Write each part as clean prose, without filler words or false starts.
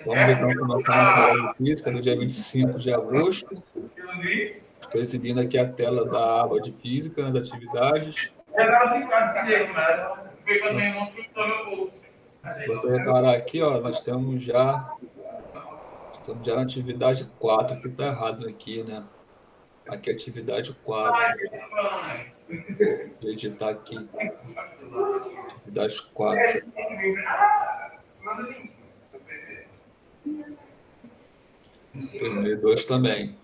Vamos então começar a nossa aula de física do dia 25 de agosto. Estou exibindo aqui a tela da aba de física nas atividades. Se você reparar aqui, ó, nós estamos já na atividade 4, que está errado aqui, né? Aqui é atividade 4. Vou editar aqui. Atividade 4. Terminei 2 também.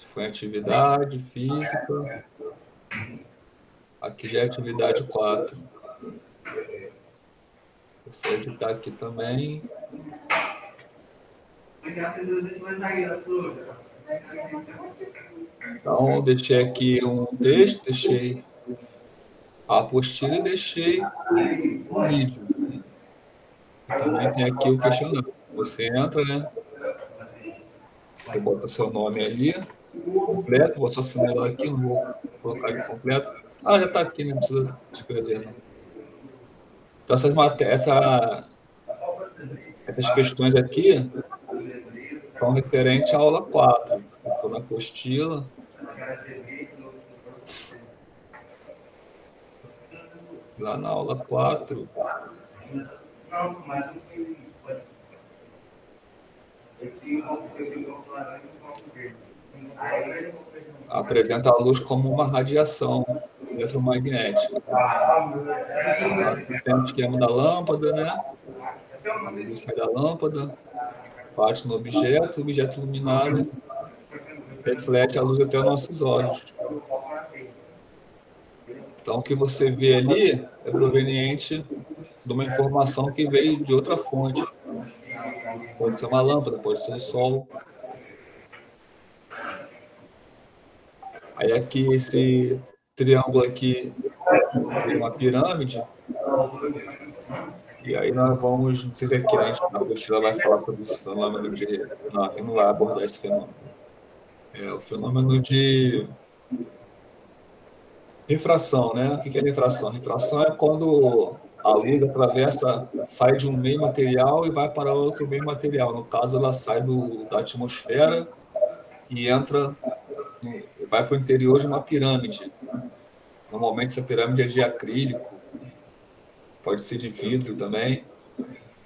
Foi atividade física. Aqui já é atividade 4. Vou só editar aqui também. Então, deixei aqui um texto, deixei a apostila e deixei o vídeo. Também tem aqui o questionário. Você entra, né? Você bota seu nome ali, completo. Vou só simular aqui, não vou colocar ele completo. Ah, já está aqui, não precisa escrever, não. Então, essas questões aqui são referentes à aula 4. Se for na apostila. Lá na aula 4. Apresenta a luz como uma radiação eletromagnética. Tem o esquema da lâmpada, né? A luz sai da lâmpada, bate no objeto, o objeto iluminado reflete a luz até os nossos olhos. Então, o que você vê ali é proveniente de uma informação que veio de outra fonte. Pode ser uma lâmpada, pode ser o sol. Aí aqui, esse triângulo aqui é uma pirâmide. E aí nós vamos, não sei se aqui, né, a apostila vai falar sobre esse fenômeno de... Não, aqui não vai abordar esse fenômeno. É o fenômeno de refração, né? O que é refração? Refração é quando a luz sai de um meio material e vai para outro meio material. No caso, ela sai da atmosfera e vai para o interior de uma pirâmide. Normalmente, essa pirâmide é de acrílico, pode ser de vidro também.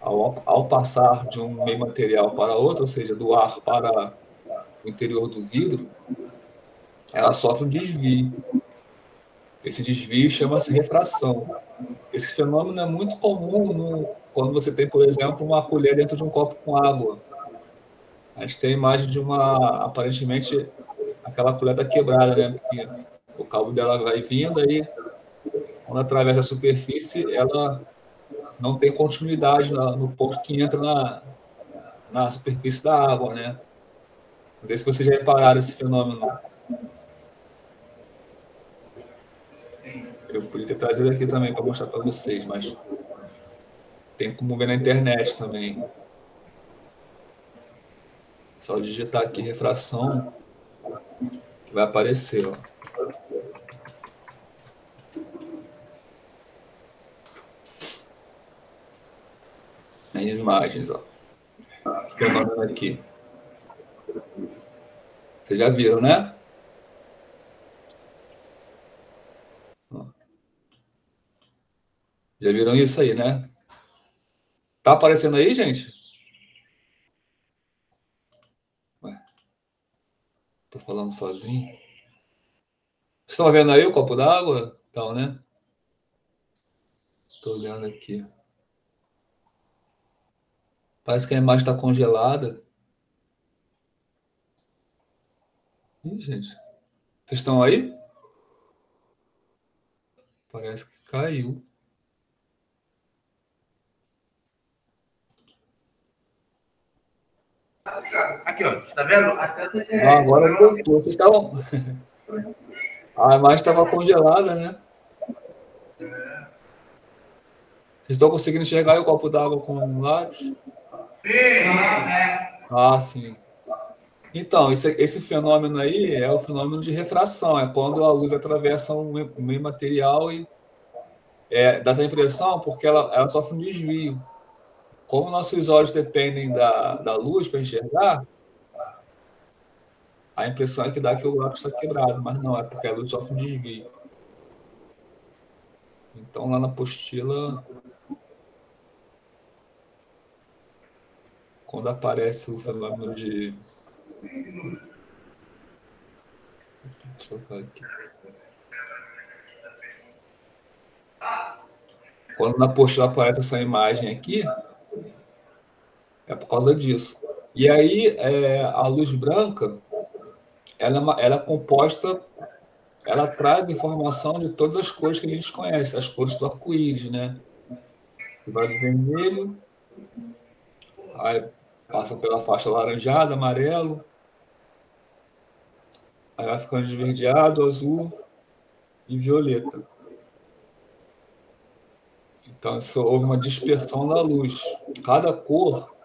Ao passar de um meio material para outro, ou seja, do ar para o interior do vidro, ela sofre um desvio. Esse desvio chama-se refração. Esse fenômeno é muito comum quando você tem, por exemplo, uma colher dentro de um copo com água. A gente tem a imagem de aparentemente, aquela colher está quebrada, né? Porque o cabo dela vai vindo, aí, quando atravessa a superfície, ela não tem continuidade no ponto que entra na superfície da água, né? Não sei se vocês já repararam esse fenômeno. Eu podia ter trazido aqui também para mostrar para vocês, mas tem como ver na internet também. Só digitar aqui refração que vai aparecer, ó. As imagens, ó. Esse fenômeno aqui. Vocês já viram, né? Já viram isso aí, né? Tá aparecendo aí, gente? Ué. Tô falando sozinho. Vocês estão vendo aí o copo d'água? Então, né? Tô olhando aqui. Parece que a imagem está congelada. Ih, gente. Vocês estão aí? Parece que caiu. Aqui, ó. Tá vendo? Agora voltou. Vocês estavam... A imagem estava congelada, né? Vocês estão conseguindo enxergar o copo d'água com lápis? Sim. Ah, sim. Então, esse fenômeno aí é o fenômeno de refração, é quando a luz atravessa um meio material e dá essa impressão porque ela sofre um desvio. Como nossos olhos dependem da luz para enxergar, a impressão é que dá que o lápis está quebrado, mas não, é porque a luz sofre um desvio. Então, lá na apostila, quando aparece o fenômeno de... Deixa eu ver aqui. Quando na apostila aparece essa imagem aqui, é por causa disso. E aí, a luz branca, ela é composta, ela traz informação de todas as cores que a gente conhece, as cores do arco-íris, né? Vai do vermelho, aí passa pela faixa laranjada, amarelo, aí vai ficando esverdeado, azul e violeta. Então, houve uma dispersão da luz. Cada cor,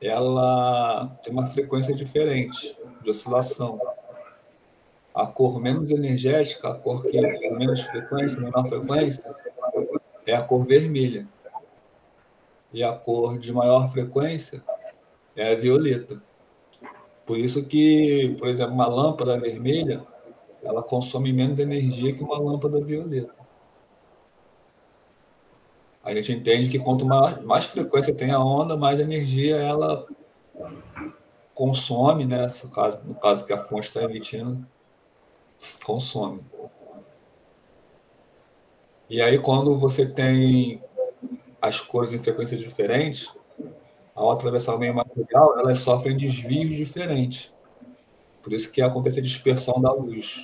ela tem uma frequência diferente de oscilação. A cor menos energética, a cor que tem menos frequência, menor frequência, é a cor vermelha. E a cor de maior frequência é a violeta. Por isso que, por exemplo, uma lâmpada vermelha, ela consome menos energia que uma lâmpada violeta. A gente entende que quanto mais frequência tem a onda, mais energia ela consome, né? No caso que a fonte está emitindo, consome. E aí, quando você tem as cores em frequências diferentes, ao atravessar o meio material, elas sofrem desvios diferentes. Por isso que acontece a dispersão da luz.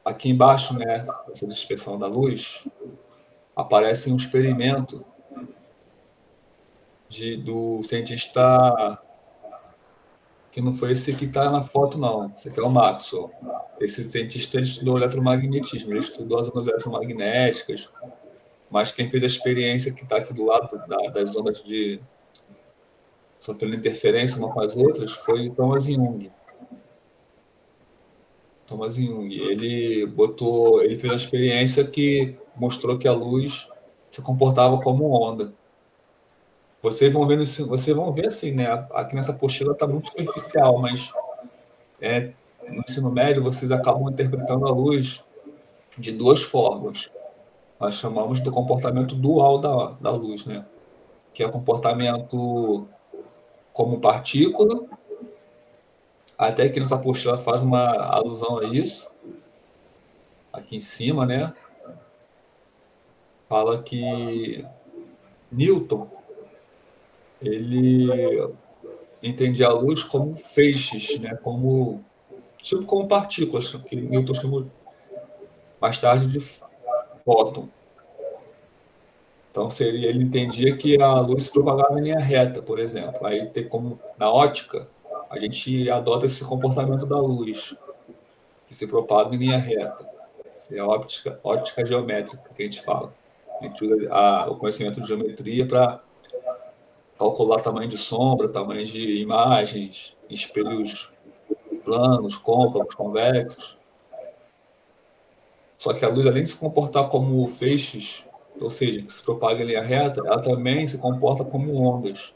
Aqui embaixo, né, essa dispersão da luz, aparece um experimento do cientista, que não foi esse que está na foto, não. Esse aqui é o Maxwell. Esse cientista estudou eletromagnetismo, ele estudou as ondas eletromagnéticas, mas quem fez a experiência que está aqui do lado das ondas de sofrendo interferência uma com as outras foi Thomas Young. Thomas Young. Ele fez uma experiência que mostrou que a luz se comportava como onda. Vocês vão ver assim, né? Aqui nessa apostila está muito superficial, mas no ensino médio vocês acabam interpretando a luz de duas formas. Nós chamamos do comportamento dual da luz, né? Que é o comportamento como partícula. Até que nessa apostila faz uma alusão a isso. Aqui em cima, né? Fala que Newton, ele entendia a luz como feixes, né? Como partículas, que Newton chamou mais tarde de fóton. Então, ele entendia que a luz se propagava em linha reta, por exemplo. Aí, na ótica, a gente adota esse comportamento da luz, que se propaga em linha reta. Essa é a ótica geométrica que a gente fala. A gente usa o conhecimento de geometria para calcular tamanho de sombra, tamanho de imagens, espelhos planos, côncavos, convexos. Só que a luz, além de se comportar como feixes, ou seja, que se propaga em linha reta, ela também se comporta como ondas.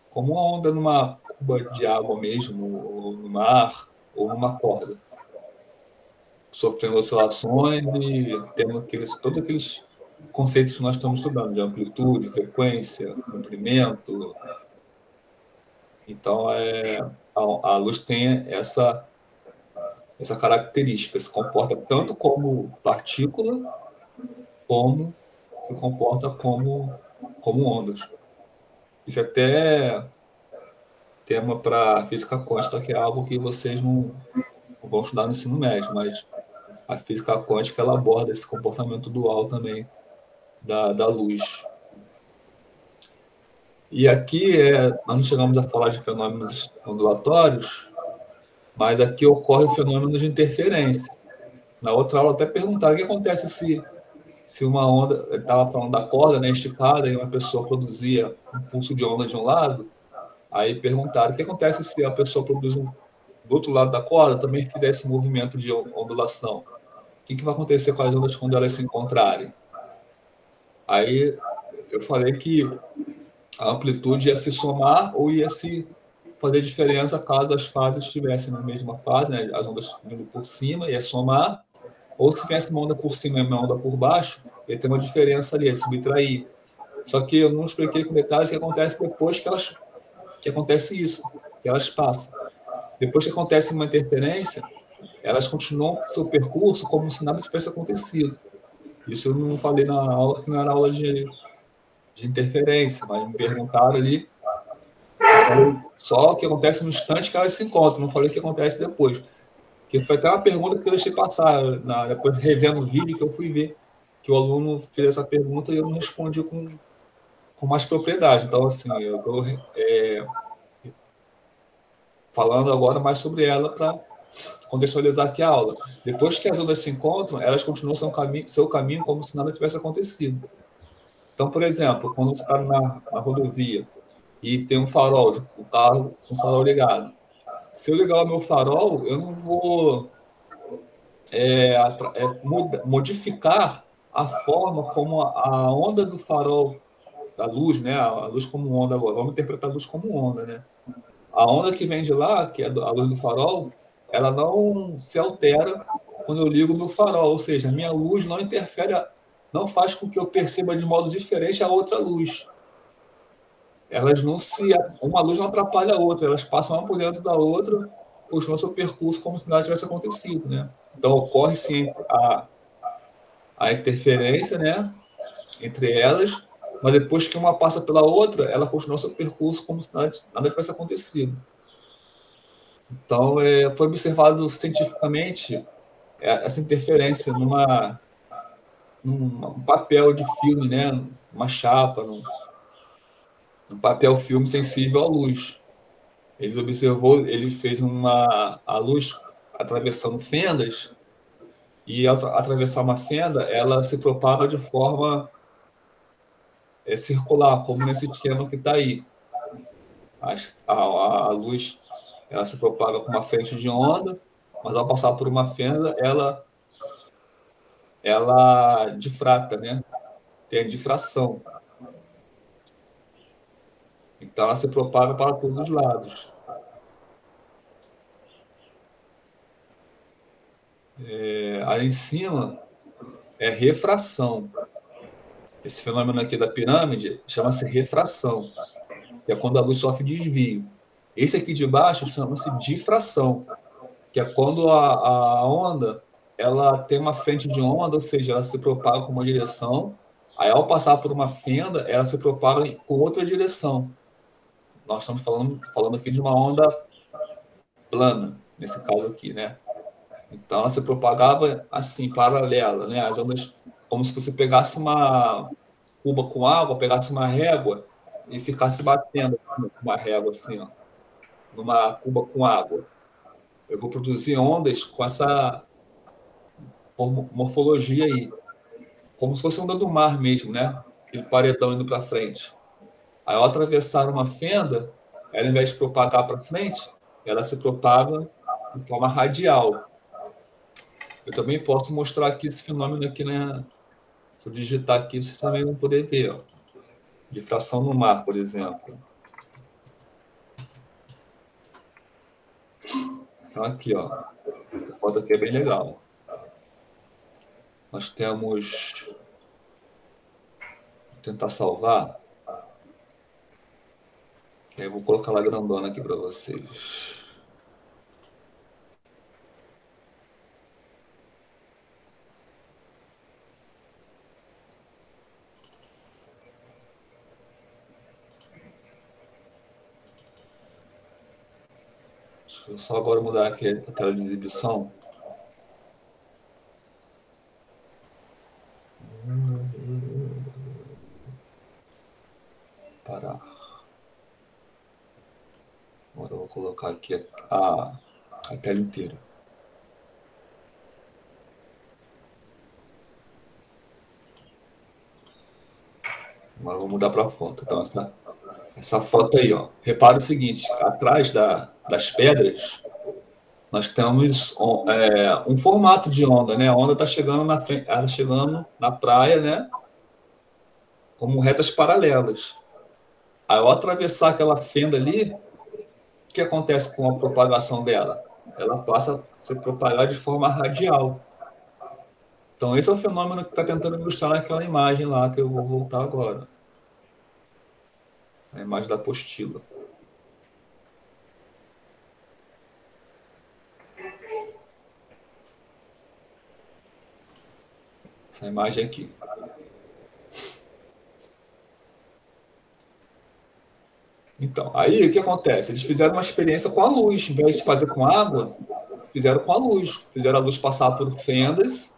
Como uma onda numa cuba de água mesmo, ou no mar, ou numa corda. Sofrendo oscilações e tendo todos aqueles conceitos que nós estamos estudando, de amplitude, frequência, comprimento. Então, a luz tem essa característica, se comporta tanto como partícula, como se comporta como ondas. Isso é até tema para física quântica, que é algo que vocês não vão estudar no ensino médio, mas a física quântica ela aborda esse comportamento dual também da luz. E aqui nós não chegamos a falar de fenômenos ondulatórios, mas aqui ocorre o fenômeno de interferência. Na outra aula até perguntaram o que acontece se uma onda, ele estava falando da corda, né, esticada, e uma pessoa produzia um pulso de onda de um lado, aí perguntaram, o que acontece se a pessoa produz do outro lado da corda também fizer esse movimento de ondulação? O que vai acontecer com as ondas quando elas se encontrarem? Aí eu falei que a amplitude ia se somar ou ia se fazer diferença caso as fases estivessem na mesma fase, né? As ondas vindo por cima ia somar, ou se tivesse uma onda por cima e uma onda por baixo, ia ter uma diferença ali, ia subtrair. Só que eu não expliquei com detalhes o que acontece depois que acontece isso, que elas passam. Depois que acontece uma interferência, elas continuam seu percurso como se nada tivesse acontecido. Isso eu não falei na aula, que não era aula de interferência, mas me perguntaram ali. Eu falei só o que acontece no instante que elas se encontram, não falei o que acontece depois. Que foi até uma pergunta que eu deixei passar, depois revendo o vídeo, que eu fui ver que o aluno fez essa pergunta e eu não respondi com mais propriedade. Então, assim, eu estou falando agora mais sobre ela para contextualizar aqui a aula. Depois que as ondas se encontram, elas continuam seu caminho como se nada tivesse acontecido. Então, por exemplo, quando você está na rodovia e tem um farol, o carro com o farol ligado. Se eu ligar o meu farol, eu não vou modificar a forma como a onda do farol, da luz, né? A luz como onda agora. Vamos interpretar a luz como onda, né? A onda que vem de lá, que é a luz do farol, ela não se altera quando eu ligo o meu farol, ou seja, a minha luz não interfere, não faz com que eu perceba de modo diferente a outra luz. Elas não se, uma luz não atrapalha a outra, elas passam uma por dentro da outra, continuam seu percurso como se nada tivesse acontecido, né? Então ocorre sim a interferência, né, entre elas, mas depois que uma passa pela outra, ela continua seu percurso como se nada tivesse acontecido. Então, foi observado cientificamente essa interferência num papel de filme, né, uma chapa, num papel filme sensível à luz. Ele fez a luz atravessando fendas, e ao atravessar uma fenda, ela se propaga de forma circular, como nesse esquema que está aí. A luz ela se propaga com uma frente de onda, mas ao passar por uma fenda, ela difrata, né? Tem a difração. Então, ela se propaga para todos os lados. Ali em cima é refração. Esse fenômeno aqui da pirâmide chama-se refração, que é quando a luz sofre desvio. Esse aqui de baixo chama-se difração, que é quando a onda ela tem uma frente de onda, ou seja, ela se propaga com uma direção, aí ao passar por uma fenda, ela se propaga com outra direção. Nós estamos falando aqui de uma onda plana, nesse caso aqui, né? Então ela se propagava assim, paralela, né? As ondas, como se você pegasse uma cuba com água, pegasse uma régua e ficasse batendo com uma régua assim, ó, numa cuba com água. Eu vou produzir ondas com essa morfologia aí, como se fosse onda do mar mesmo, né? Aquele paredão indo para frente. Aí, ao atravessar uma fenda, ela, ao invés de propagar para frente, ela se propaga de forma radial. Eu também posso mostrar aqui esse fenômeno aqui, né? Se eu digitar aqui, vocês também vão poder ver, ó. Difração no mar, por exemplo. Então, aqui, ó. Essa foto aqui é bem legal. Nós temos... Vou tentar salvar. Que aí eu vou colocar ela grandona aqui para vocês. Deixa eu só agora mudar aqui a tela de exibição. Parar. Agora eu vou colocar aqui a tela inteira. Agora vou mudar para a foto. Então, essa foto aí, ó. Repara o seguinte, atrás das pedras, nós temos um formato de onda, né? A onda está chegando na frente, ela chegando na praia, né? Como retas paralelas. Ao atravessar aquela fenda ali, o que acontece com a propagação dela? Ela passa a se propagar de forma radial. Então, esse é o fenômeno que está tentando ilustrar naquela imagem lá, que eu vou voltar agora. A imagem da apostila. Essa imagem aqui. Então, aí o que acontece? Eles fizeram uma experiência com a luz. Em vez de fazer com água, fizeram com a luz. Fizeram a luz passar por fendas,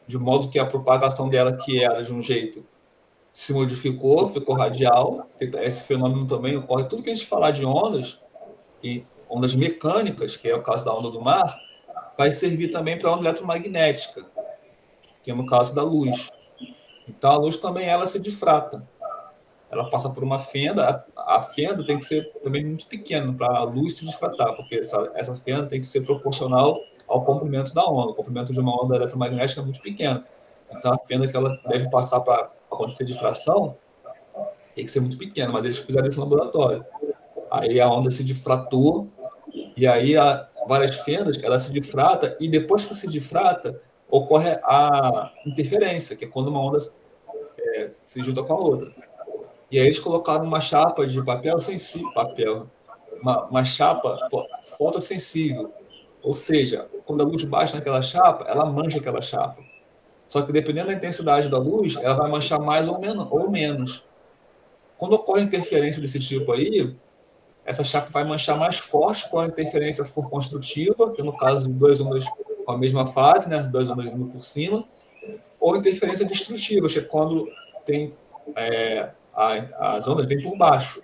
de modo que a propagação dela, que era de um jeito, se modificou, ficou radial. Esse fenômeno também ocorre. Tudo que a gente falar de ondas, e ondas mecânicas, que é o caso da onda do mar, vai servir também para a onda eletromagnética, que é no caso da luz. Então, a luz também ela se difrata. Ela passa por uma fenda, a fenda tem que ser também muito pequena para a luz se difratar, porque essa fenda tem que ser proporcional ao comprimento da onda. O comprimento de uma onda eletromagnética é muito pequeno. Então, a fenda que ela deve passar para acontecer difração tem que ser muito pequena, mas eles fizeram isso no laboratório. Aí a onda se difratou, e aí várias fendas, ela se difrata, e depois que se difrata, ocorre a interferência, que é quando uma onda se junta com a outra. E aí eles colocaram uma chapa de papel sensível, uma chapa fotossensível. Ou seja, quando a luz bate naquela chapa, ela mancha aquela chapa. Só que dependendo da intensidade da luz, ela vai manchar mais ou menos. Quando ocorre interferência desse tipo aí, essa chapa vai manchar mais forte quando a interferência for construtiva, que no caso de duas ondas com a mesma fase, né, duas ondas vindo por cima, ou interferência destrutiva, que é quando tem as ondas vêm por baixo.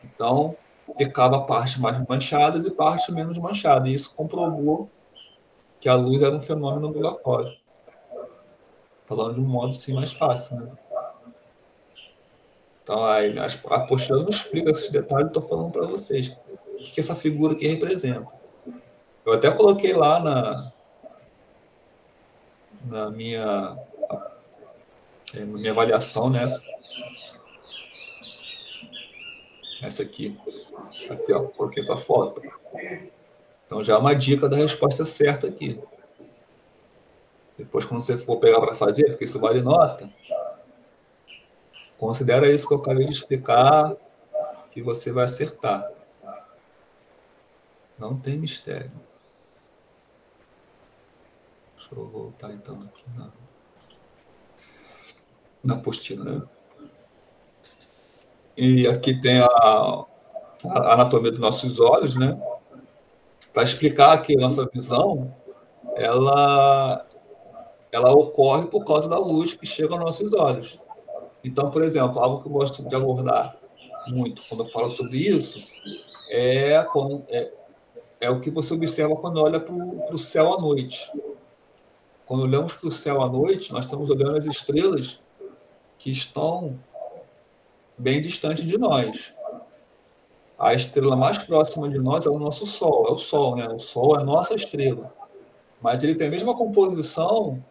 Então, ficava parte mais manchadas e parte menos manchada. E isso comprovou que a luz era um fenômeno ondulatório. Falando de um modo assim mais fácil, né? Então, a apostila não explica esses detalhes, estou falando para vocês. O que essa figura aqui representa? Eu até coloquei lá na minha avaliação, né? Essa aqui, ó, coloquei essa foto. Então já é uma dica da resposta certa aqui. Depois, quando você for pegar para fazer, porque isso vale nota, considera isso que eu acabei de explicar, que você vai acertar. Não tem mistério. Deixa eu voltar então aqui na apostila, né? E aqui tem a anatomia dos nossos olhos, né? Para explicar que a nossa visão, ela ocorre por causa da luz que chega aos nossos olhos. Então, por exemplo, algo que eu gosto de abordar muito quando eu falo sobre isso é o que você observa quando olha para o céu à noite. Quando olhamos para o céu à noite, nós estamos olhando as estrelas que estão bem distantes de nós. A estrela mais próxima de nós é o nosso Sol, é o Sol, né? O Sol é a nossa estrela. Mas ele tem a mesma composição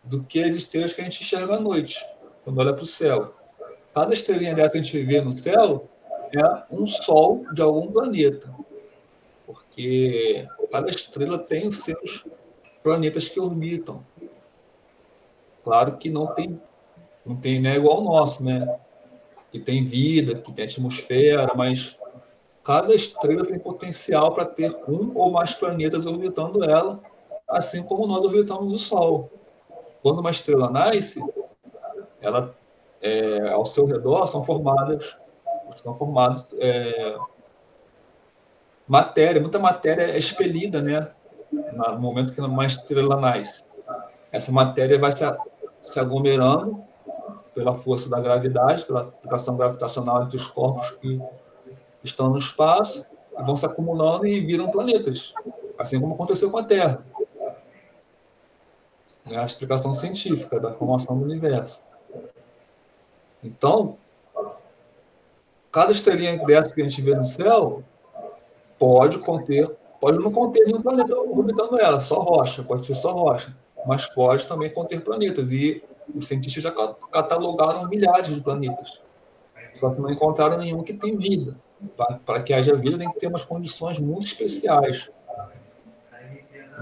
do que as estrelas que a gente enxerga à noite, quando olha para o céu. Cada estrelinha dessa que a gente vê no céu é um Sol de algum planeta. Porque cada estrela tem os seus planetas que orbitam. Claro que não tem, né, igual ao nosso, né? Que tem vida, que tem atmosfera, mas cada estrela tem potencial para ter um ou mais planetas orbitando ela, assim como nós orbitamos o Sol. Quando uma estrela nasce, ela, ao seu redor são formados muita matéria é expelida, né? No momento que uma estrela nasce. Essa matéria vai se aglomerando pela força da gravidade, pela atração gravitacional entre os corpos que estão no espaço, e vão se acumulando e viram planetas, assim como aconteceu com a Terra. É a explicação científica da formação do universo. Então, cada estrelinha dessa que a gente vê no céu pode não conter nenhum planeta orbitando ela, só rocha, pode ser só rocha, mas pode também conter planetas. E os cientistas já catalogaram milhares de planetas, só que não encontraram nenhum que tem vida. Para que haja vida, tem que ter umas condições muito especiais.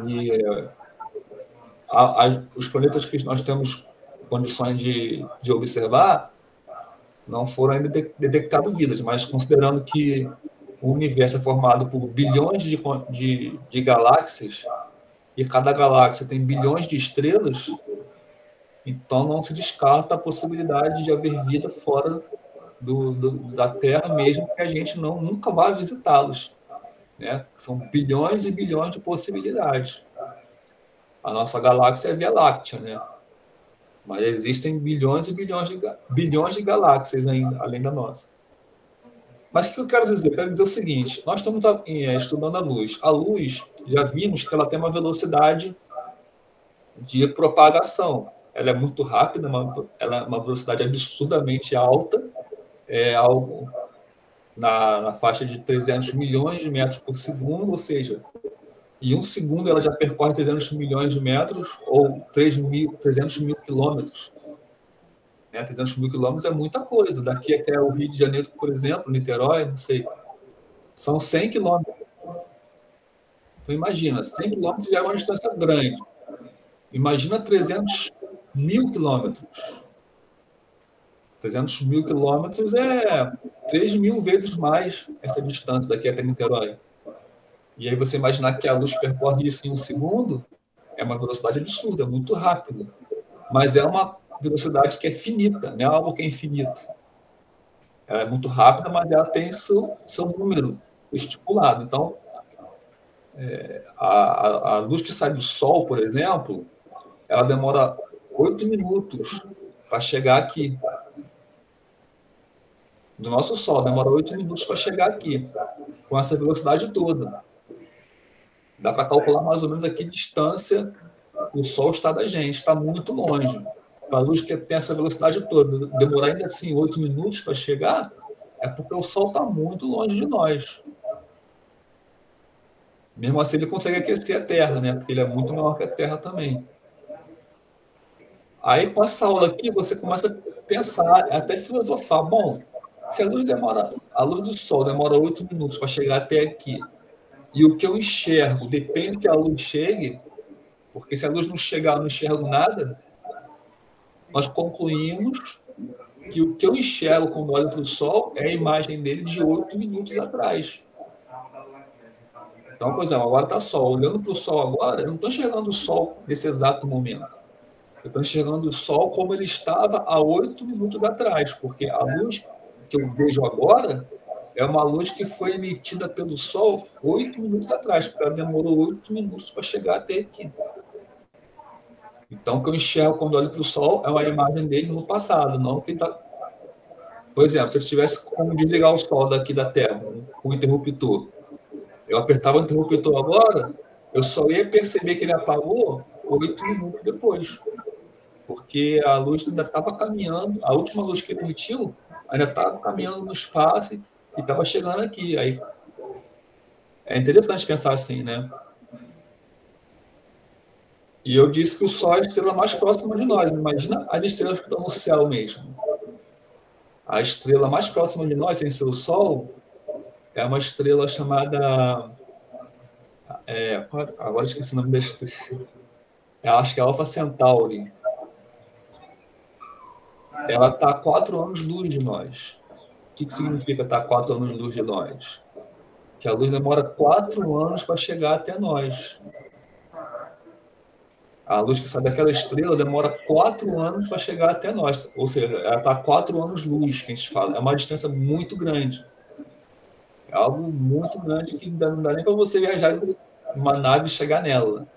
E os planetas que nós temos condições de observar não foram ainda detectadas vidas, mas considerando que o universo é formado por bilhões de galáxias e cada galáxia tem bilhões de estrelas, então não se descarta a possibilidade de haver vida fora da Terra, mesmo que a gente nunca vá visitá-los, né? São bilhões e bilhões de possibilidades. A nossa galáxia é a Via Láctea, né? Mas existem bilhões e bilhões de galáxias ainda, além da nossa. Mas o que eu quero dizer? Eu quero dizer o seguinte: nós estamos estudando a luz. A luz, já vimos que ela tem uma velocidade de propagação. Ela é muito rápida, ela é uma velocidade absurdamente alta, é algo na faixa de 300 milhões de metros por segundo, ou seja, em um segundo ela já percorre 300 milhões de metros, ou 300 mil quilômetros. 300 mil quilômetros é muita coisa. Daqui até o Rio de Janeiro, por exemplo, Niterói, não sei, são 100 quilômetros. Então, imagina, 100 quilômetros já é uma distância grande. Imagina 300 mil quilômetros. 300 mil quilômetros é 3 mil vezes mais essa distância daqui até Niterói. E aí você imaginar que a luz percorre isso em um segundo, é uma velocidade absurda, muito rápida. Mas é uma velocidade que é finita, não é algo que é infinito. Ela é muito rápida, mas ela tem seu número estipulado. Então, a luz que sai do Sol, por exemplo, ela demora 8 minutos para chegar aqui. Do nosso Sol, demora 8 minutos para chegar aqui, com essa velocidade toda. Dá para calcular mais ou menos aqui a distância o Sol está da gente, está muito longe. A luz que tem essa velocidade toda, demorar ainda assim 8 minutos para chegar, é porque o Sol está muito longe de nós. Mesmo assim, ele consegue aquecer a Terra, né? Porque ele é muito maior que a Terra também. Aí, com essa aula aqui, você começa a pensar, até filosofar. Bom, se a luz do Sol demora 8 minutos para chegar até aqui, e o que eu enxergo depende que a luz chegue, porque se a luz não chegar, eu não enxergo nada, nós concluímos que o que eu enxergo quando olho para o Sol é a imagem dele de 8 minutos atrás. Então, por exemplo, agora está Sol. Olhando para o Sol agora, eu não estou enxergando o Sol nesse exato momento. Eu estou enxergando o Sol como ele estava há 8 minutos atrás, porque a luz que eu vejo agora é uma luz que foi emitida pelo Sol 8 minutos atrás, porque ela demorou 8 minutos para chegar até aqui. Então, o que eu enxergo quando olho para o Sol é uma imagem dele no passado, não que ele está... Por exemplo, se eu tivesse como desligar o Sol daqui da Terra, com um interruptor, eu apertava o interruptor agora, eu só ia perceber que ele apagou 8 minutos depois. Porque a luz ainda estava caminhando, a última luz que ele emitiu ainda estava caminhando no espaço e estava chegando aqui. Aí, é interessante pensar assim, né? E eu disse que o Sol é a estrela mais próxima de nós. Imagina as estrelas que estão no céu mesmo. A estrela mais próxima de nós, sem ser o Sol, é uma estrela chamada... agora esqueci o nome da estrela. Eu acho que é Alpha Centauri. Ela está a 4 anos-luz de nós. O que significa estar a 4 anos-luz de nós? Que a luz demora 4 anos para chegar até nós. A luz que sai daquela estrela demora 4 anos para chegar até nós. Ou seja, ela está a 4 anos-luz, que a gente fala. É uma distância muito grande. É algo muito grande que não dá nem para você viajar em uma nave e chegar nela.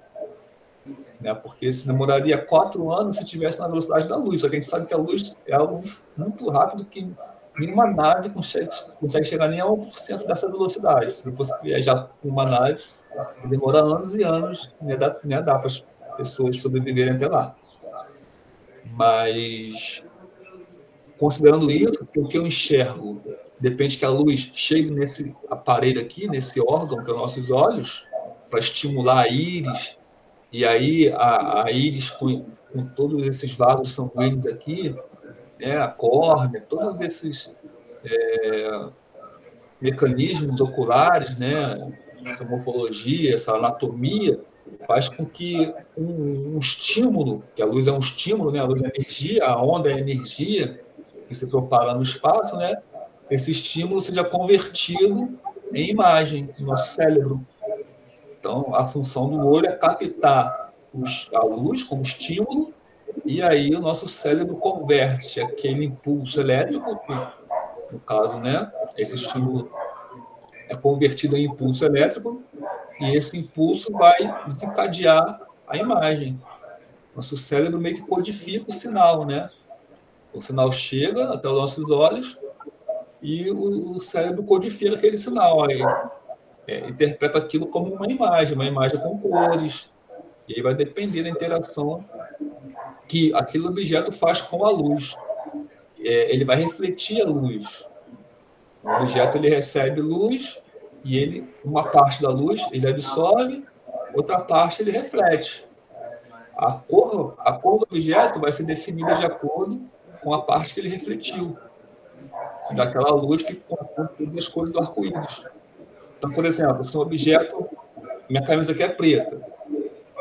Né? Porque se demoraria 4 anos se estivesse na velocidade da luz. Só que a gente sabe que a luz é algo muito rápido que nenhuma nave consegue chegar nem a 1% dessa velocidade. Se você viajar com uma nave, demora anos e anos, nem dá para as pessoas sobreviverem até lá. Mas, considerando isso, o que eu enxergo depende que a luz chegue nesse aparelho aqui, nesse órgão, que é os nossos olhos, para estimular a íris, e aí a íris com todos esses vasos sanguíneos aqui, né, a córnea, todos esses mecanismos oculares, né, essa morfologia, essa anatomia, faz com que um estímulo, que a luz é um estímulo, né, a luz é energia, a onda é energia que se propaga no espaço, né, esse estímulo seja convertido em imagem no nosso cérebro. Então, a função do olho é captar a luz como estímulo, e aí o nosso cérebro converte aquele impulso elétrico, que, no caso, né, esse estímulo é convertido em impulso elétrico, e esse impulso vai desencadear a imagem. Nosso cérebro meio que codifica o sinal, né? O sinal chega até os nossos olhos e o cérebro codifica aquele sinal. Aí, interpreta aquilo como uma imagem com cores. E aí vai depender da interação que aquele objeto faz com a luz. Ele vai refletir a luz. O objeto ele recebe luz e uma parte da luz ele absorve, outra parte ele reflete. A cor do objeto vai ser definida de acordo com a parte que ele refletiu, daquela luz que compõe todas as cores do arco-íris. Então, por exemplo, se um objeto, minha camisa aqui é preta,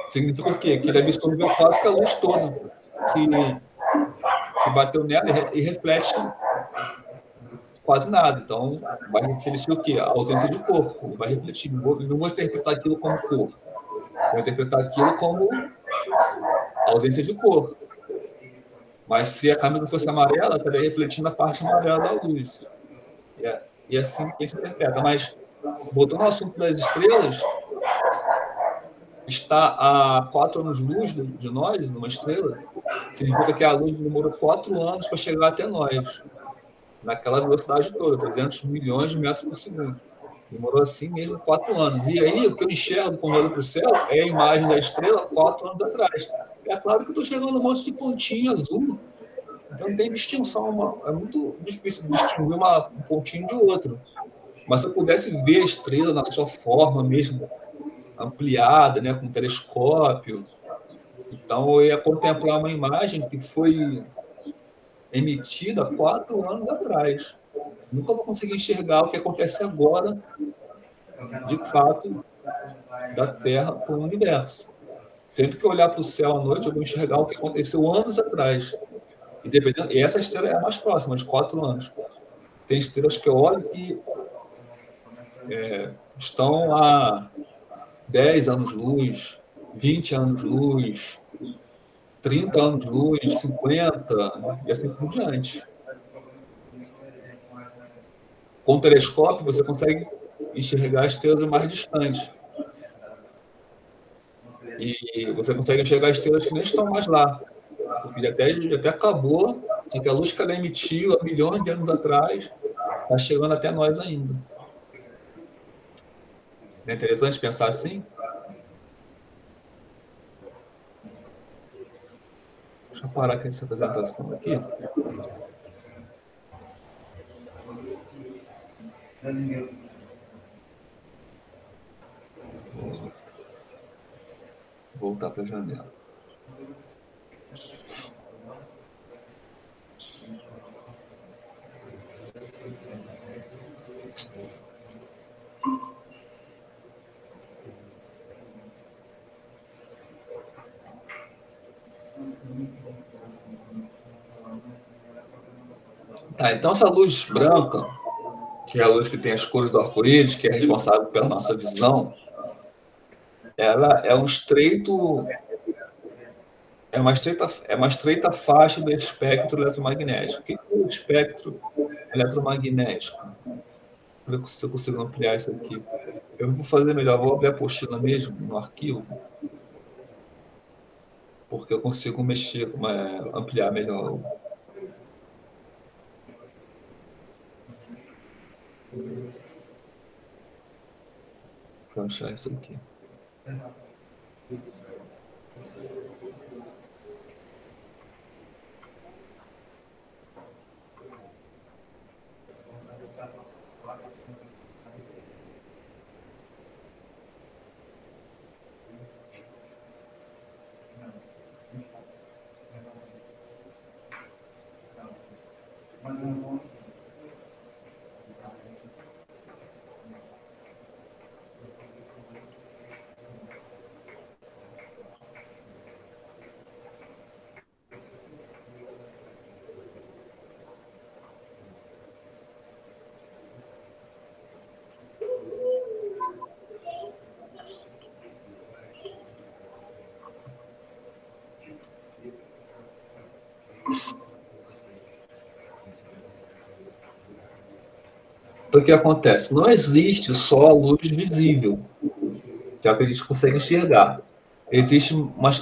significa o quê? Que ele absorveu quase que a luz toda que bateu nela e reflete quase nada. Então, vai refletir o quê? A ausência de cor. Ele vai refletir. Não vou interpretar aquilo como cor. Vou interpretar aquilo como ausência de cor. Mas se a camisa fosse amarela, estaria refletindo a parte amarela da luz. E assim que a gente interpreta. Mas, voltando ao assunto das estrelas, está a 4 anos-luz de nós, uma estrela, significa que a luz demorou 4 anos para chegar até nós, naquela velocidade toda, 300 milhões de metros por segundo. Demorou assim mesmo 4 anos. E aí, o que eu enxergo quando olho para o céu é a imagem da estrela 4 anos atrás. É claro que eu estou chegando um monte de pontinho azul, então não tem distinção. É muito difícil distinguir um pontinho de outro. Mas se eu pudesse ver a estrela na sua forma mesmo, ampliada, né, com um telescópio, então eu ia contemplar uma imagem que foi emitida 4 anos atrás. Nunca vou conseguir enxergar o que acontece agora, de fato, da Terra para o universo. Sempre que eu olhar para o céu à noite, eu vou enxergar o que aconteceu anos atrás. E essa estrela é a mais próxima, de 4 anos. Tem estrelas que eu olho que estão a 10 anos-luz, 20 anos-luz, 30 anos-luz, 50, e assim por diante. Com o telescópio, você consegue enxergar estrelas mais distantes. E você consegue enxergar estrelas que nem estão mais lá. Porque já até acabou, só que a luz que ela emitiu há milhões de anos atrás está chegando até nós ainda. Não é interessante pensar assim? Deixa eu parar com essa apresentação aqui. Vou voltar para a janela. Tá, então essa luz branca, que é a luz que tem as cores do arco-íris, que é responsável pela nossa visão, ela é uma estreita faixa do espectro eletromagnético. O que é o espectro eletromagnético? Vou ver se eu consigo ampliar isso aqui. Eu vou fazer melhor, vou abrir a apostila mesmo no arquivo, porque eu consigo ampliar melhor. Vou achar isso aqui. Então, o que acontece? Não existe só a luz visível, que é o que a gente consegue enxergar. Existe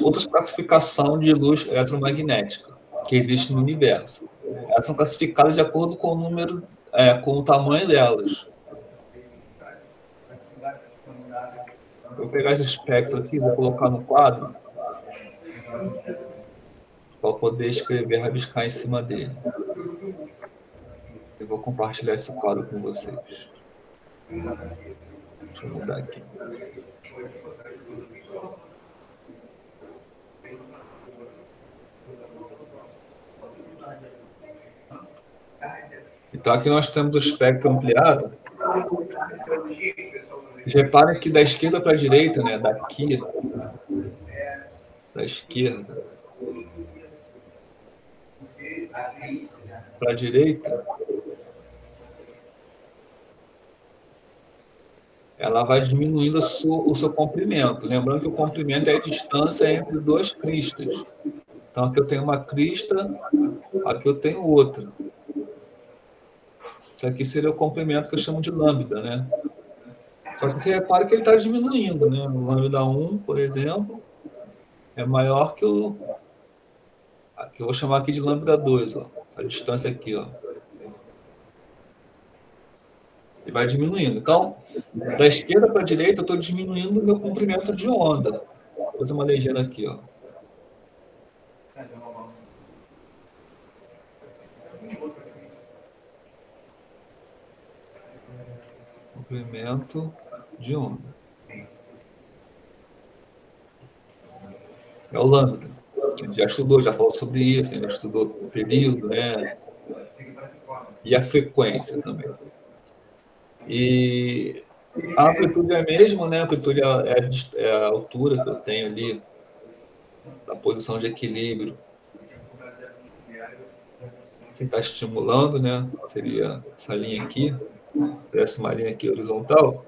outra classificação de luz eletromagnética que existe no universo. Elas são classificadas de acordo com o número, com o tamanho delas. Vou pegar esse espectro aqui, vou colocar no quadro para poder escrever, rabiscar em cima dele. Eu vou compartilhar esse quadro com vocês. Deixa eu mudar aqui. Então, aqui nós temos o espectro ampliado. Vocês reparem que da esquerda para a direita, né, daqui, da esquerda para a direita, ela vai diminuindo o seu comprimento. Lembrando que o comprimento é a distância entre duas cristas. Então, aqui eu tenho uma crista, aqui eu tenho outra. Isso aqui seria o comprimento que eu chamo de lambda, né? Só que você repara que ele está diminuindo, né? O lambda 1, por exemplo, é maior que o... que eu vou chamar aqui de lambda 2, ó. Essa distância aqui, ó. E vai diminuindo. Então, da esquerda para a direita, eu estou diminuindo o meu comprimento de onda. Vou fazer uma legenda aqui, ó. Comprimento de onda. É o lambda. A gente já estudou, já falou sobre isso, a gente já estudou o período, né? E a frequência também. E a amplitude é a mesma, né? A amplitude é a altura que eu tenho ali, da posição de equilíbrio. Assim, está estimulando, né? Seria essa linha aqui, essa uma linha aqui horizontal.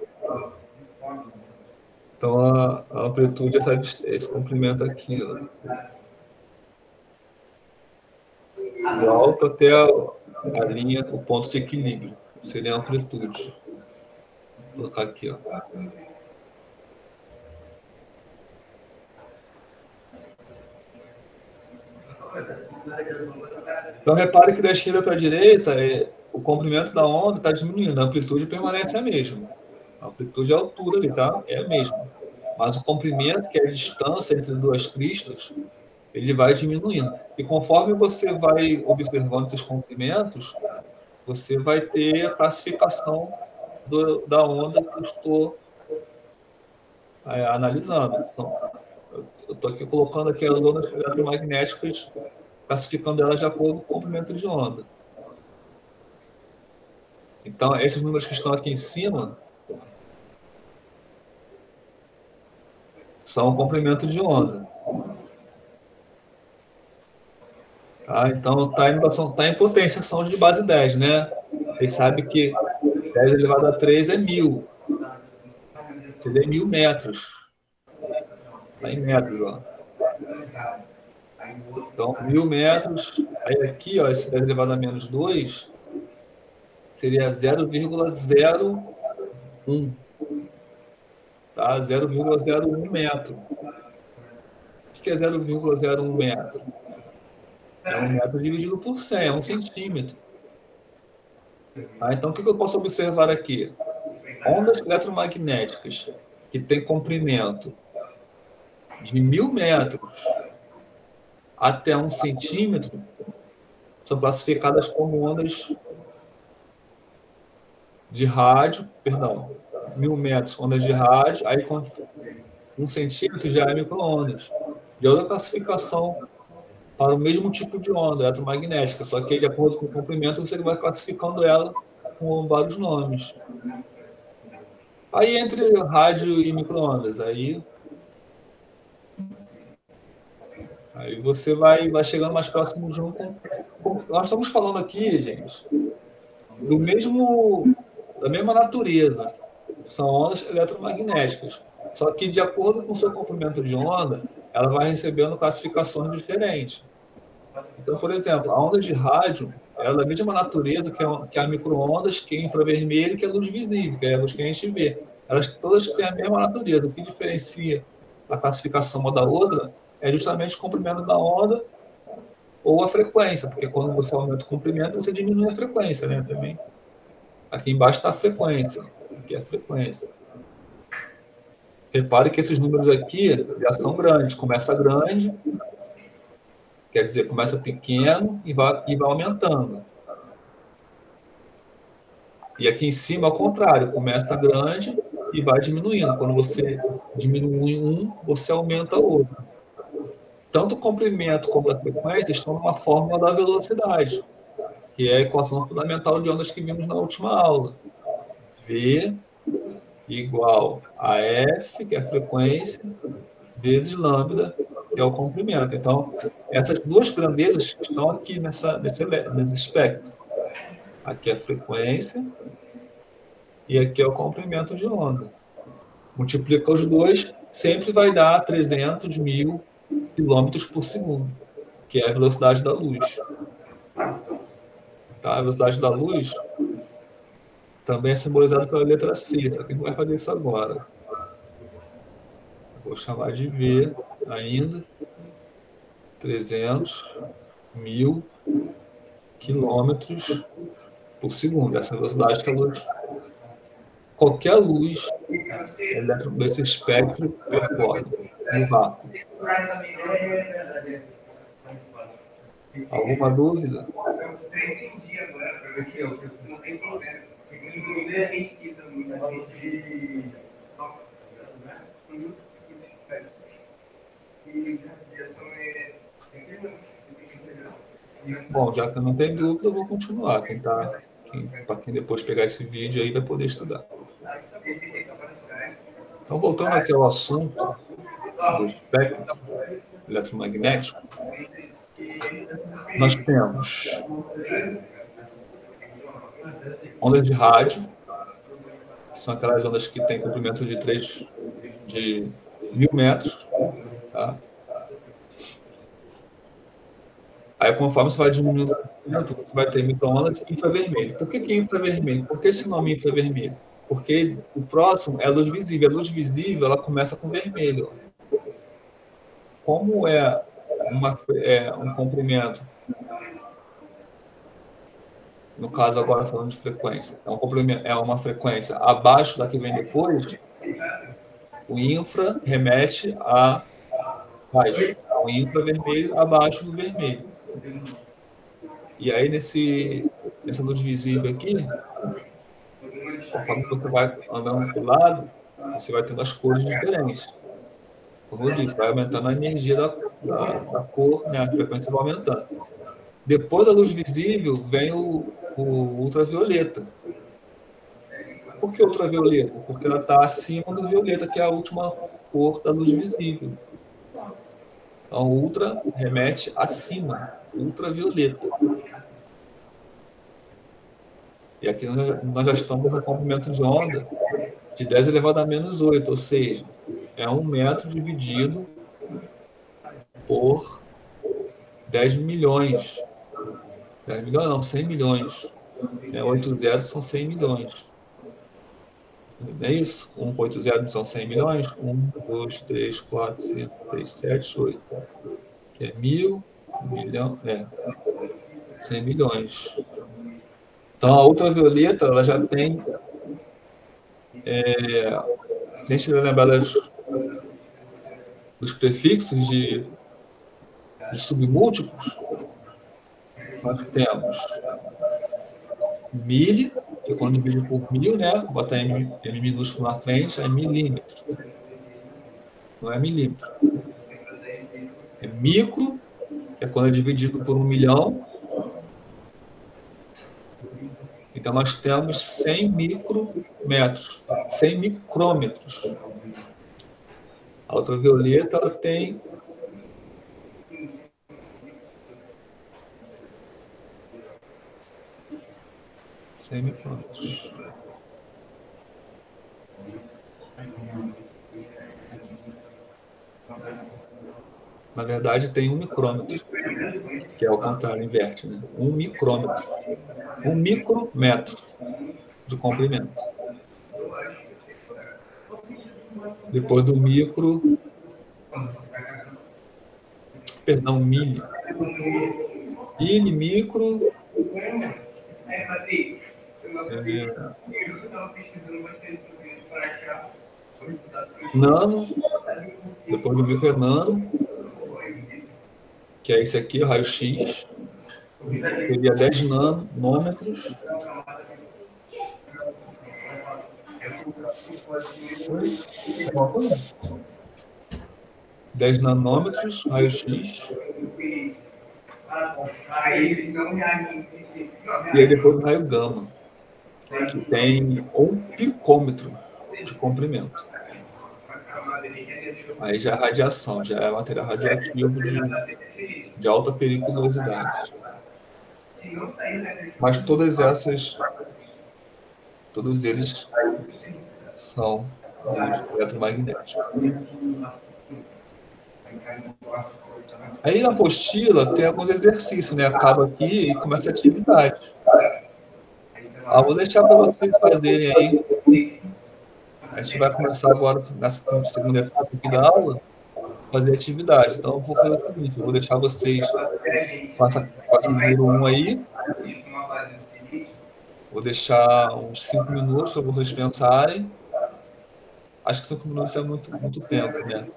Então, a amplitude é esse comprimento aqui, ó. Do alto até a linha, o ponto de equilíbrio. Seria a amplitude. Vou colocar aqui, ó. Então, repare que da esquerda para a direita, o comprimento da onda está diminuindo, a amplitude permanece a mesma. A amplitude e a altura ali, tá? É a mesma. Mas o comprimento, que é a distância entre duas cristas, ele vai diminuindo. E conforme você vai observando esses comprimentos, você vai ter a classificação da onda que eu estou analisando. Então, eu estou aqui colocando aqui as ondas eletromagnéticas, classificando elas de acordo com o comprimento de onda. Então, esses números que estão aqui em cima são o comprimento de onda. Tá? Então, está em potência, são de base 10, né? Vocês sabem que 10 elevado a 3 é 1000. Seria 1000 metros. Está em metros, ó. Então, 1000 metros. Aí aqui, ó, esse 10 elevado a menos 2 seria 0,01. Tá? 0,01 metro. O que é 0,01 metro? É 1 metro dividido por 100, é 1 centímetro. Tá? Então, o que eu posso observar aqui? Ondas eletromagnéticas que têm comprimento de 1000 metros até 1 centímetro são classificadas como ondas de rádio, perdão, 1.000 metros, ondas de rádio, aí com 1 centímetro já é micro-ondas. E outra classificação para o mesmo tipo de onda, eletromagnética, só que de acordo com o comprimento você vai classificando ela com vários nomes. Aí entre rádio e micro-ondas, aí você vai chegando mais próximo de um. Nós estamos falando aqui, gente, da mesma natureza. São ondas eletromagnéticas. Só que, de acordo com o seu comprimento de onda, ela vai recebendo classificações diferentes. Então, por exemplo, a onda de rádio é da mesma natureza que a micro-ondas, que é infravermelho, que é a luz visível, que é a luz que a gente vê. Elas todas têm a mesma natureza. O que diferencia a classificação uma da outra é justamente o comprimento da onda ou a frequência, porque quando você aumenta o comprimento, você diminui a frequência, né? Também. Aqui embaixo está a frequência. Aqui é a frequência. Repare que esses números aqui já são grandes. Começa grande, quer dizer, começa pequeno e vai aumentando. E aqui em cima, ao contrário, começa grande e vai diminuindo. Quando você diminui um, você aumenta o outro. Tanto o comprimento quanto a frequência estão numa fórmula da velocidade, que é a equação fundamental de ondas que vimos na última aula. V igual a F, que é a frequência, vezes lambda, que é o comprimento. Então, essas duas grandezas estão aqui nesse espectro. Aqui é a frequência e aqui é o comprimento de onda. Multiplica os dois, sempre vai dar 300.000 quilômetros por segundo, que é a velocidade da luz. Tá? A velocidade da luz também é simbolizada pela letra C, só que a gente vai fazer isso agora. Vou chamar de V ainda. 300.000 quilômetros por segundo. Essa velocidade que a luz... Qualquer luz desse espectro percorre no vácuo. Alguma dúvida? Bom, já que não tem dúvida, eu vou continuar. Para quem depois pegar esse vídeo aí vai poder estudar. Então, voltando aqui ao assunto do espectro eletromagnético, nós temos ondas de rádio, que são aquelas ondas que têm comprimento de 1.000 metros. Tá? Aí, conforme você vai diminuindo o comprimento, você vai ter micro-ondas infravermelho. Por que infravermelho? Por que esse nome infravermelho? Porque o próximo é a luz visível. A luz visível ela começa com vermelho. Como é um comprimento, no caso agora falando de frequência, é uma frequência abaixo da que vem depois, o infra remete a baixo. O infravermelho abaixo do vermelho. E aí, nessa luz visível aqui, conforme você vai andando para o lado, você vai tendo as cores diferentes. Como eu disse, vai aumentando a energia da cor, né? A frequência vai aumentando. Depois da luz visível, vem o ultravioleta. Por que ultravioleta? Porque ela está acima do violeta, que é a última cor da luz visível. Então, ultra remete acima, ultravioleta. E aqui nós já estamos no comprimento de onda de 10 elevado a menos 8, ou seja, é 1 metro dividido por 10 milhões. 10 milhões não, 100 milhões. 8 zeros são 100 milhões. Não é isso? 1 com 8 zeros são 100 milhões? 1, 2, 3, 4, 5, 6, 7, 8. Que é 1.000, 1 milhão, 100 milhões. Então, a ultravioleta, ela já tem... a gente vai lembrar dos prefixos de submúltiplos. Nós temos mili, que quando divide por 1000, né? Bota M minúsculo na frente, é milímetro. Não é milímetro. É micro, que é quando é dividido por 1 milhão. Então, nós temos 100 micrometros, 100 micrômetros. A ultravioleta ela tem 100 micrômetros. Na verdade, tem 1 micrômetro, que é o contrário, inverte, né? 1 micrômetro. 1 micrometro de comprimento. Depois do micro, perdão, milho. Micro, nano, depois do micro é nano, que é esse aqui, o raio-x, seria 10 nanômetros. (10 nanômetros, raio-x. E aí depois o raio gama, que tem 1 picômetro de comprimento. Aí já é radiação, já é material radioativo de alta periculosidade. Mas todos eles são eletromagnéticos. Aí na apostila tem alguns exercícios, né? Acaba aqui e começa a atividade. Vou deixar para vocês fazerem aí. A gente vai começar agora, nessa segunda etapa aqui da aula, fazer atividade. Então, eu vou fazer o seguinte, eu vou deixar vocês com essa número 1 aí. Vou deixar uns 5 minutos para vocês pensarem. Acho que 5 minutos é muito tempo, né?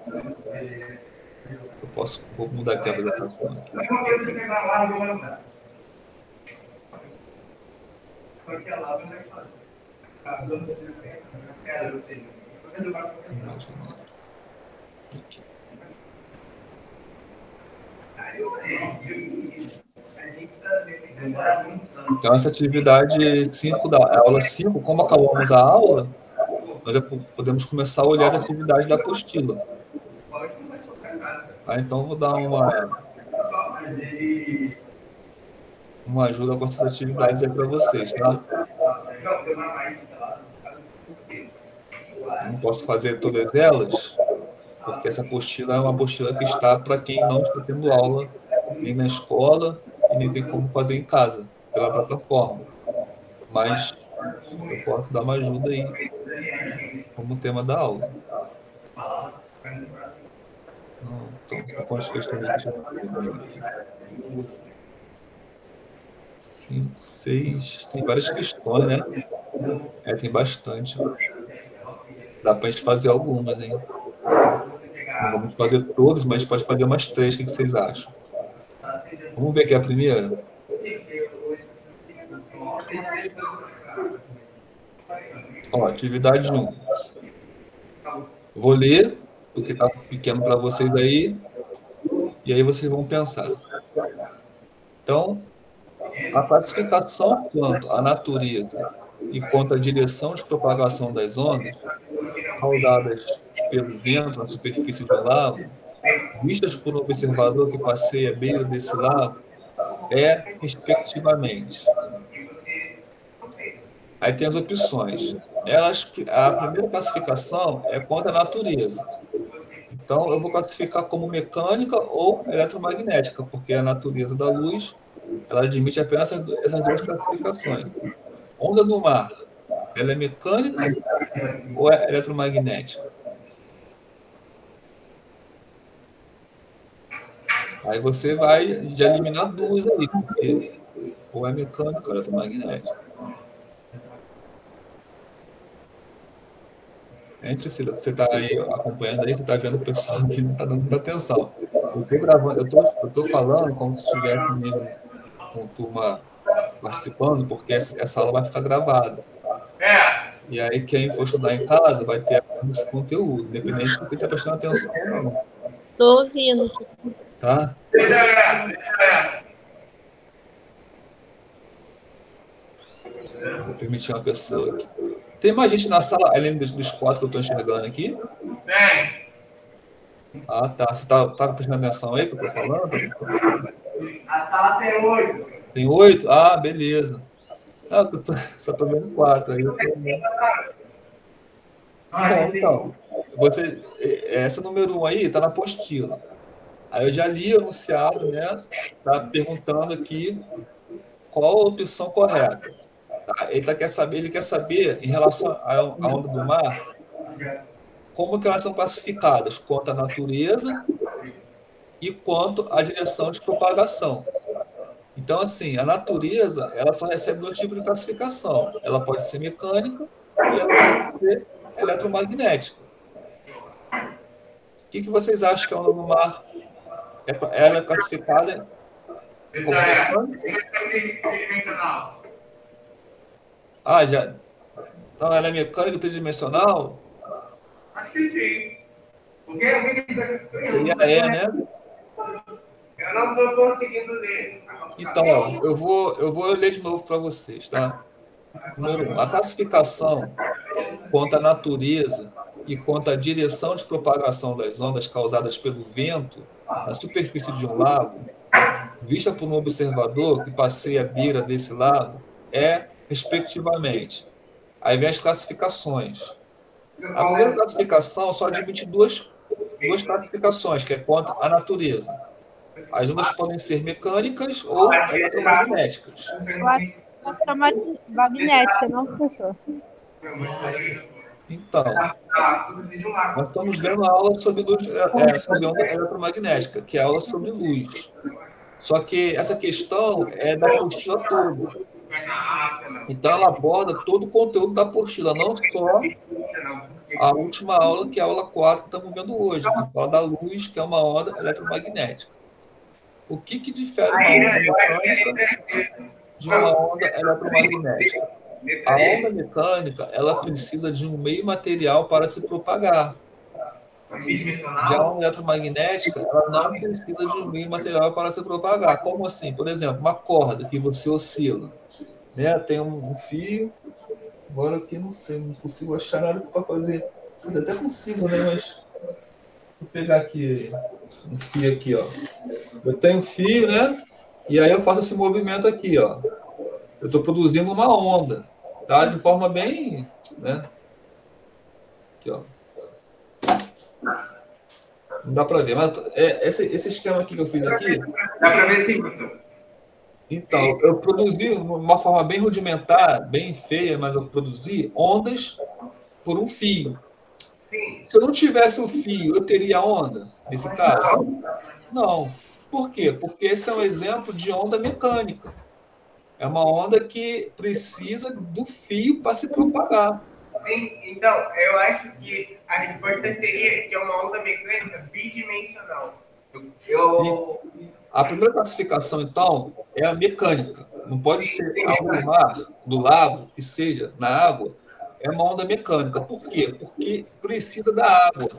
Vou mudar aqui a apresentação. Aqui. Então, essa atividade 5 da aula 5, como acabamos a aula, nós já podemos começar a olhar as atividades da apostila. Então, vou dar uma ajuda com essas atividades aí para vocês, tá? Não posso fazer todas elas, porque essa apostila é uma apostila que está para quem não está tendo aula nem na escola e nem tem como fazer em casa, pela plataforma. Mas eu posso dar uma ajuda aí como tema da aula. Então, com as questões aqui. 5, 6, tem várias questões, né? Tem bastante. Dá para a gente fazer algumas, hein? Não vamos fazer todas, mas pode fazer umas 3. O que vocês acham? Vamos ver aqui a primeira. Atividade 1. Vou ler, porque está pequeno para vocês aí, e aí vocês vão pensar. Então, a classificação quanto à natureza e quanto à direção de propagação das ondas causadas pelo vento na superfície de um lago, vistas por um observador que passeia à beira desse lago, respectivamente. Aí tem as opções. A primeira classificação é quanto à natureza. Então, eu vou classificar como mecânica ou eletromagnética, porque a natureza da luz ela admite apenas essas 2 classificações. Onda do mar, ela é mecânica ou é eletromagnética? Aí você vai eliminar 2 aí, porque ou é mecânica ou eletromagnética. Priscila, você está aí acompanhando aí, você está vendo o pessoal que não está dando muita atenção. Eu estou gravando, eu estou falando como se estivesse mesmo com turma participando, porque essa aula vai ficar gravada. É. E aí quem for estudar em casa vai ter esse conteúdo, independente de quem está prestando atenção ou não. Tô ouvindo. Tá? Vou permitir uma pessoa aqui. Tem mais gente na sala, além dos 4 que eu estou enxergando aqui? Tem. Ah, tá. Você tá prestando atenção aí que eu estou falando? A sala tem 8. Tem 8? Ah, beleza. Ah, só estou vendo 4 aí. Então, essa número 1 aí está na apostila. Aí eu já li o enunciado, né? Tá perguntando aqui qual a opção correta. Tá? Ele quer saber em relação à onda do mar, como que elas são classificadas quanto à natureza e quanto à direção de propagação. Então, assim, a natureza, ela só recebe 2 tipos de classificação. Ela pode ser mecânica e ela pode ser eletromagnética. O que vocês acham que a onda do mar ela é classificada como Tridimensional. Ah, já. Então ela é mecânica tridimensional? Acho que sim. Porque Seria né? Eu não estou conseguindo ler. Então, ó, eu vou ler de novo para vocês, tá? Número 1. A classificação quanto à natureza e quanto à direção de propagação das ondas causadas pelo vento na superfície de um lago, vista por um observador que passeia à beira desse lago, é, respectivamente. Aí vem as classificações. A primeira classificação só admite duas classificações, que é quanto à natureza. As ondas podem ser mecânicas ou eletromagnéticas. Magnética, não, professor? Então, nós estamos vendo a aula sobre onda eletromagnética, que é a aula sobre luz. Só que essa questão é da apostila toda. Então, ela aborda todo o conteúdo da apostila, não só a última aula, que é a aula 4 que estamos vendo hoje, que fala da luz, que é uma onda eletromagnética. O que difere uma onda mecânica de uma onda eletromagnética? A onda mecânica, ela precisa de um meio material para se propagar. Já a onda eletromagnética, ela não precisa de um meio material para se propagar. Como assim? Por exemplo, uma corda que você oscila. Né? Tem um fio. Agora aqui não sei, não consigo achar nada para fazer. Eu até consigo, né? Mas vou pegar aqui um fio aqui, ó. Eu tenho um fio, né? E aí eu faço esse movimento aqui, ó. Eu estou produzindo uma onda, tá? De forma bem, né? Aqui, ó. Não dá para ver, mas esse esquema aqui que eu fiz aqui. Dá para ver sim, professor. Então, eu produzi de uma forma bem rudimentar, bem feia, mas eu produzi ondas por um fio. Se eu não tivesse o fio, eu teria onda nesse caso? Não. Por quê? Porque esse é um exemplo de onda mecânica. É uma onda que precisa do fio para se propagar. Sim, então, eu acho que a resposta seria que é uma onda mecânica bidimensional. A primeira classificação, então, é a mecânica. Não pode ser a onda do mar, do lago, que seja na água, é uma onda mecânica. Por quê? Porque precisa da água.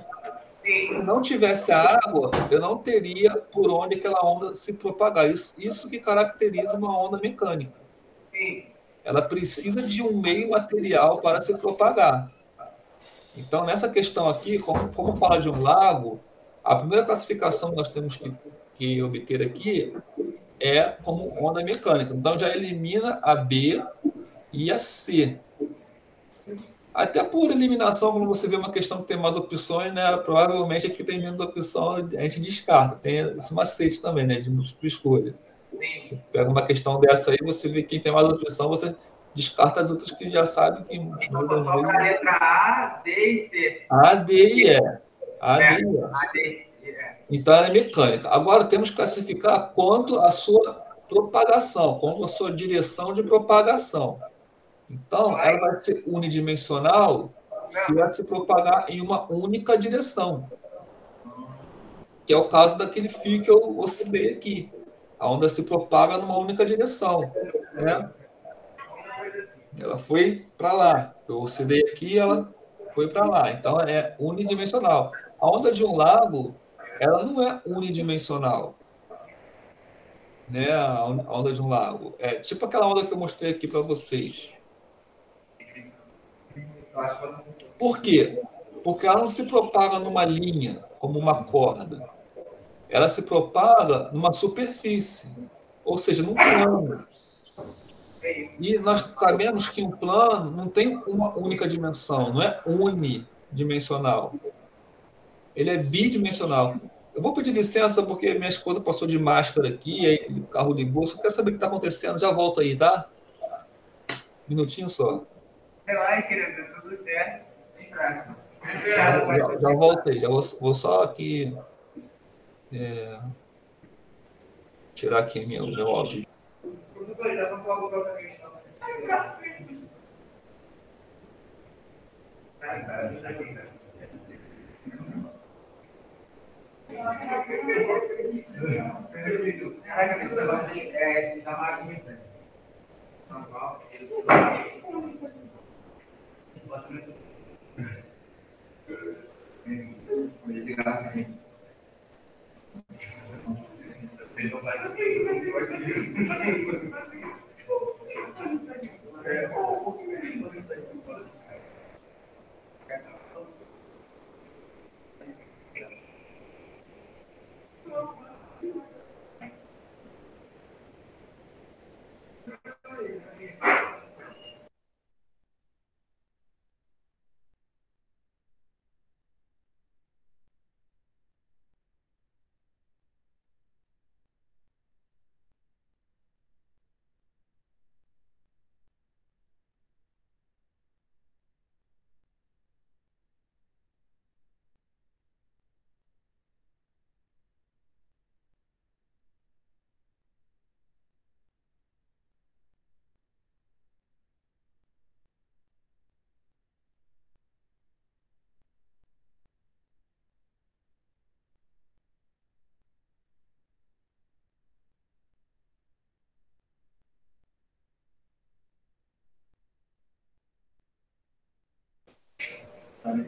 Se não tivesse a água, eu não teria por onde aquela onda se propagar. Isso que caracteriza uma onda mecânica. Ela precisa de um meio material para se propagar. Então, nessa questão aqui, como fala de um lago, a primeira classificação que nós temos que obter aqui é como onda mecânica. Então, já elimina a B e a C. Até por eliminação, quando você vê uma questão que tem mais opções, né, provavelmente aqui tem menos opção, a gente descarta. Tem esse macete também, né, de múltipla escolha. Pega uma questão dessa aí, você vê quem tem mais opção, você descarta as outras que já sabe que... Então, só para a letra A, D e C. A, D e E. A, D e E. Então, ela é mecânica. Agora, temos que classificar quanto à sua propagação, quanto à sua direção de propagação. Então, ela vai ser unidimensional se ela se propagar em uma única direção. Que é o caso daquele fio que eu oscilei aqui. A onda se propaga numa única direção. né? Ela foi para lá. Eu oscilei aqui, ela foi para lá. Então, é unidimensional. A onda de um lago, ela não é unidimensional, né? A onda de um lago. É tipo aquela onda que eu mostrei aqui para vocês. Por quê? Porque ela não se propaga numa linha, como uma corda. Ela se propaga numa superfície, ou seja, num plano. E nós sabemos que um plano não tem uma única dimensão, não é unidimensional. Ele é bidimensional. Eu vou pedir licença porque minha esposa passou de máscara aqui, aí o carro ligou, só quero saber o que está acontecendo. Já volto aí, tá? Minutinho só. Relaxa, querido, tá tudo certo. Já voltei, já vou só aqui tirar aqui meu áudio. Professor, já vou falar outra questão.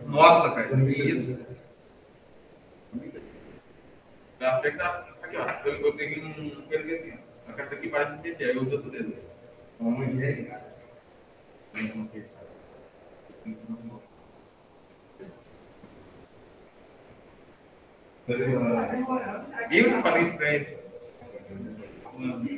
Nossa, cara, que isso? Aqui, ó. Eu peguei um pelo assim, ó. A carta aqui parece um PC, aí eu uso outro dedo. Onde é, cara? Eu que falei isso pra ele. Não.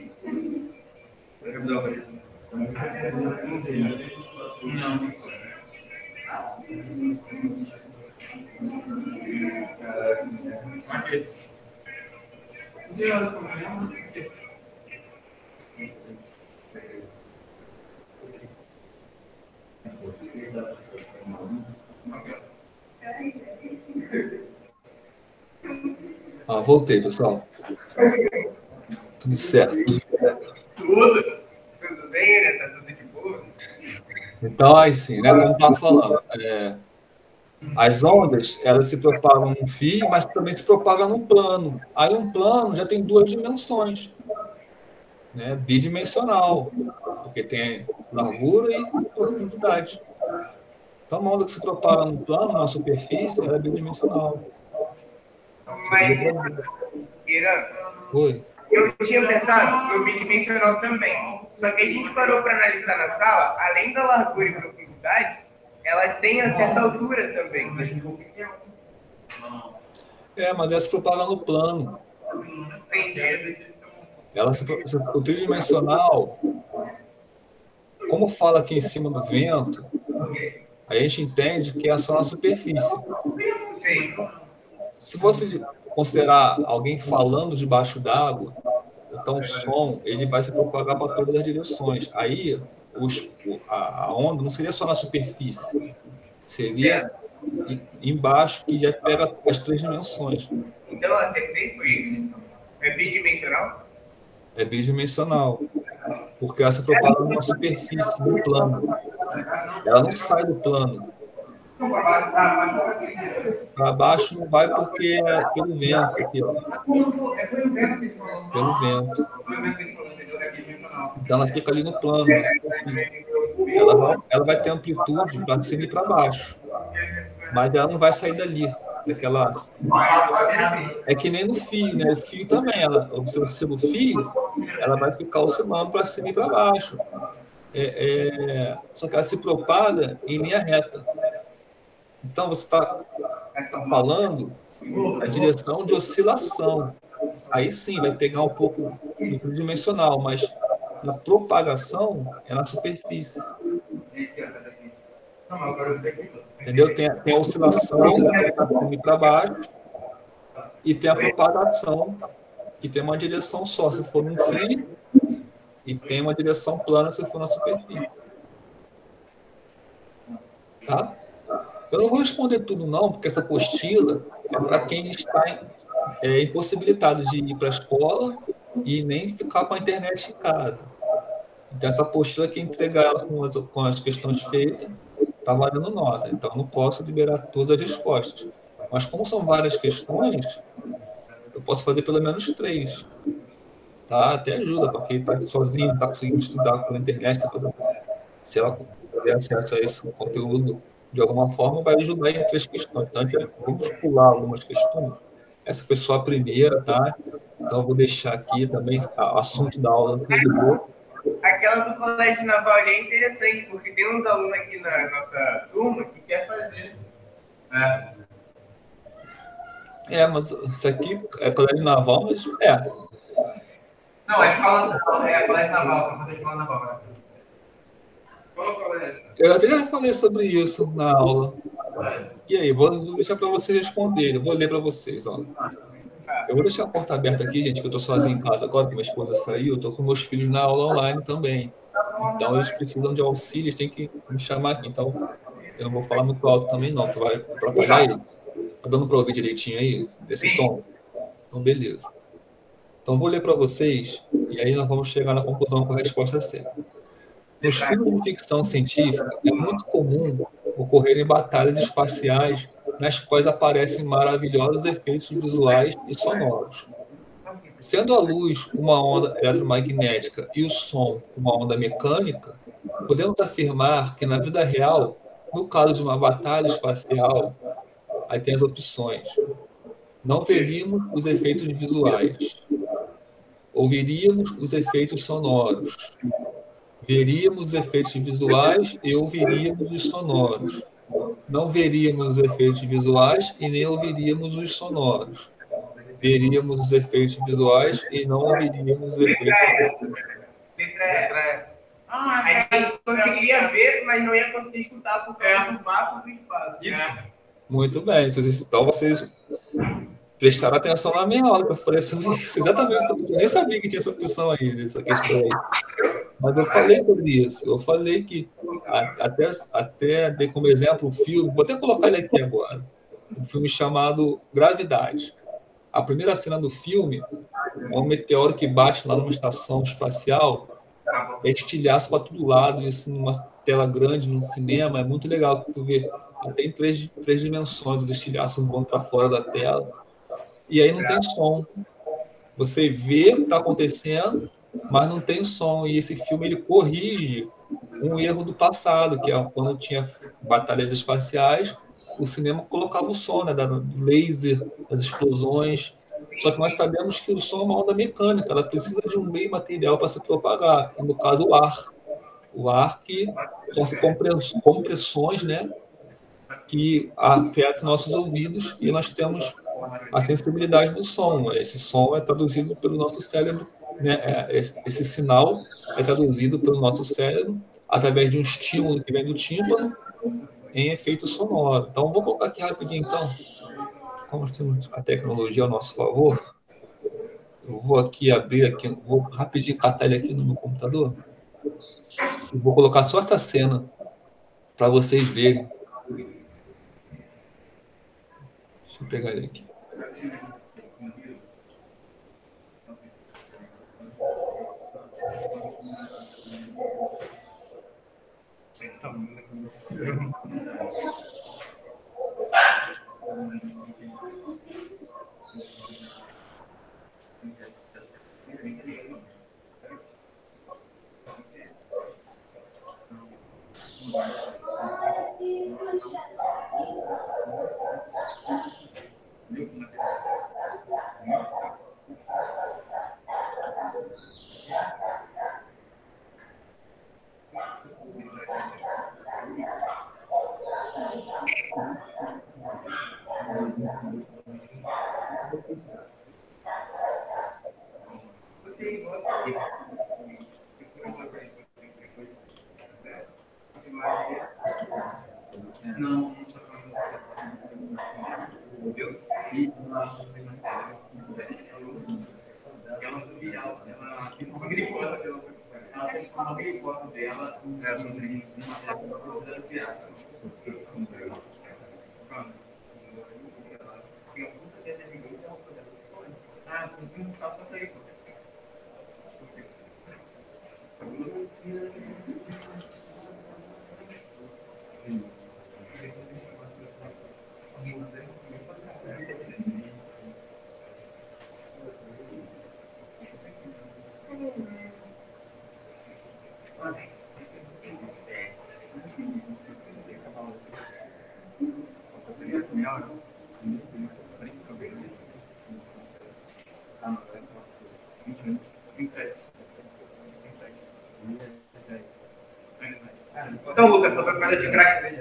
Voltei, pessoal. Tudo certo. Tudo bem, né? Tá tudo de boa. Então, aí sim, né? Como eu estava falando, as ondas, elas se propagam num fio, mas também se propagam num plano. Aí um plano já tem duas dimensões, né? Bidimensional, porque tem largura e profundidade. Então, uma onda que se propaga num plano, numa superfície, ela é bidimensional. Mas, Irã, Oi. eu tinha pensado no bidimensional também. Só que a gente parou para analisar na sala, além da largura e profundidade, ela tem a certa altura também. Mas ela se propaga no plano. Entendi. O tridimensional, como fala aqui em cima do vento, a gente entende que é só na superfície. Sim. Se você considerar alguém falando debaixo d'água, então o som ele vai se propagar para todas as direções. Aí a onda não seria só na superfície, seria embaixo, que já pega as três dimensões. Então eu acertei, foi isso. É bidimensional? É bidimensional, porque ela se propaga numa superfície, no plano. Ela não sai do plano. Para baixo não vai porque é pelo vento. Pelo vento. Então, ela fica ali no plano, na superfície. Ela vai ter amplitude para cima e para baixo, mas ela não vai sair dali, daquela... É que nem no fio, né? O fio também, você oscila o fio, ela vai ficar oscilando para cima e para baixo. Só que ela se propaga em linha reta. Então, você está falando a direção de oscilação. Aí sim, vai pegar um pouco no tridimensional, mas na propagação é na superfície. Entendeu? Tem a oscilação para cima e para baixo, e tem a propagação, que tem uma direção só, se for num fio, e tem uma direção plana se for na superfície. Tá? Eu não vou responder tudo não, porque essa apostila é para quem está impossibilitado de ir para a escola e nem ficar com a internet em casa. Então, essa apostila, quem entregar ela com as questões feitas, está valendo nota. Então, eu não posso liberar todas as respostas. Mas, como são várias questões, eu posso fazer pelo menos 3. Tá? Até ajuda, para quem está sozinho, não está conseguindo estudar pela internet, tá fazendo... se ela tiver acesso a esse conteúdo de alguma forma, vai ajudar em 3 questões. Então, vamos pular algumas questões. Essa foi só a primeira, tá? Então, eu vou deixar aqui também o assunto da aula anterior. Aquela do Colégio Naval é interessante, porque tem uns alunos aqui na nossa turma que quer fazer. Mas isso aqui é Colégio Naval, mas Não, é escola naval, Colégio Naval, para fazer escola naval. Qual colégio? Eu até já falei sobre isso na aula. E aí, vou deixar para vocês responderem. Eu vou ler para vocês. Ó. Eu vou deixar a porta aberta aqui, gente, que eu estou sozinho em casa agora, que minha esposa saiu. Eu estou com meus filhos na aula online também. Então, eles precisam de auxílio, eles têm que me chamar aqui. Então, eu não vou falar muito alto também, não, que vai atrapalhar ele. Está dando para ouvir direitinho aí, desse tom? Então, beleza. Então, vou ler para vocês, e aí nós vamos chegar na conclusão com a resposta certa. Nos filmes de ficção científica, é muito comum ocorrerem batalhas espaciais nas quais aparecem maravilhosos efeitos visuais e sonoros. Sendo a luz uma onda eletromagnética e o som uma onda mecânica, podemos afirmar que, na vida real, no caso de uma batalha espacial, aí tem as opções. Não veríamos os efeitos visuais. Ouviríamos os efeitos sonoros. Veríamos os efeitos visuais e ouviríamos os sonoros. Não veríamos os efeitos visuais e nem ouviríamos os sonoros. Veríamos os efeitos visuais e não ouviríamos os efeitos sonoros. A gente conseguiria ver, mas não ia conseguir escutar por causa do vácuo do espaço. Muito bem. Então, vocês prestaram atenção na minha aula, que eu falei sobre isso, exatamente sobre isso. Eu nem sabia que tinha essa opção aí, essa questão aí. Mas eu falei sobre isso. Eu falei que até dei como exemplo um filme, vou até colocar ele aqui agora, um filme chamado Gravidade. A primeira cena do filme é um meteoro que bate lá numa estação espacial, é estilhaço para todo lado, isso numa tela grande, num cinema, é muito legal que tu vê. Até em três dimensões, os estilhaços vão para fora da tela. E aí não tem som. Você vê o que está acontecendo, mas não tem som. E esse filme ele corrige um erro do passado, que é quando tinha batalhas espaciais, o cinema colocava o som, né, do laser, das explosões. Só que nós sabemos que o som é uma onda mecânica, ela precisa de um meio material para se propagar, no caso o ar. O ar que sofre compressões, né, que afetam nossos ouvidos, e nós temos a sensibilidade do som. Esse som é traduzido pelo nosso cérebro, né? Esse sinal é traduzido pelo nosso cérebro através de um estímulo que vem do tímpano em efeito sonoro. Então, vou colocar aqui rapidinho, então. Como temos a tecnologia ao nosso favor, eu vou aqui abrir aqui, vou rapidinho catar ele aqui no meu computador. E vou colocar só essa cena para vocês verem. Deixa eu pegar ele aqui. Não. Então, Lucas, só pra coisa de crack.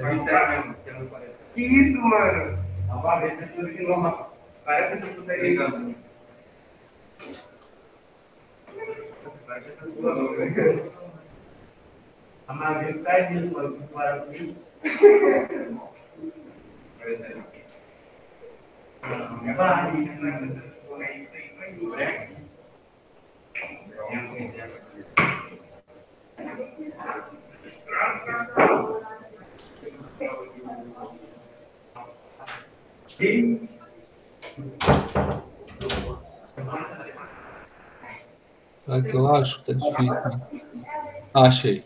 Que isso, mano? Parece que você tá ligando. A Maria tá nisso, mano. Para comigo. É que eu acho que tá difícil, né? Achei.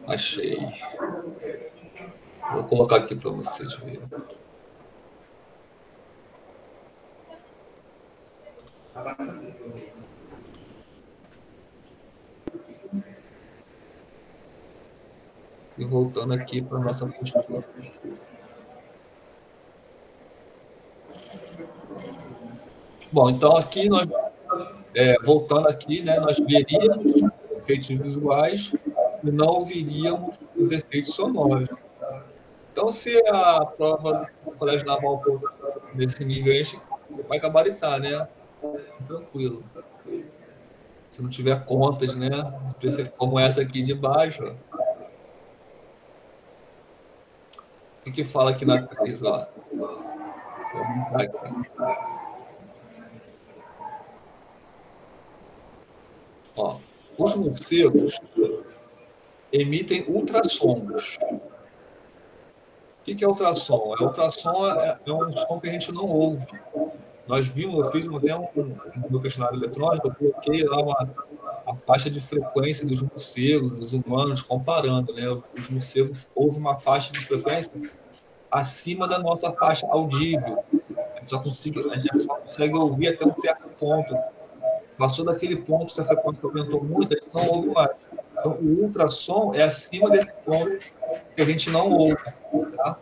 Achei. Vou colocar aqui para vocês verem. E voltando aqui para a nossa postura. Bom, então aqui nós, voltando aqui, né, nós veríamos efeitos visuais e não ouviríamos os efeitos sonoros. Então, se a prova do Colégio Naval for desse nível, a gente vai gabaritar, né? Tranquilo. Se não tiver contas, né? Como essa aqui de baixo. O que fala aqui na 3, ó? Vou montar aqui. Ó, os morcegos emitem ultrassons. O que é ultrassom? Ultrassom é um som que a gente não ouve. Nós vimos, eu fiz até no meu questionário eletrônico, eu coloquei lá a faixa de frequência dos morcegos, dos humanos, comparando, né? Os morcegos ouvem uma faixa de frequência acima da nossa faixa audível. A gente só consegue ouvir até um certo ponto. Passou daquele ponto, se a frequência aumentou muito, a gente não ouve mais. Então, o ultrassom é acima desse ponto que a gente não ouve. Tá?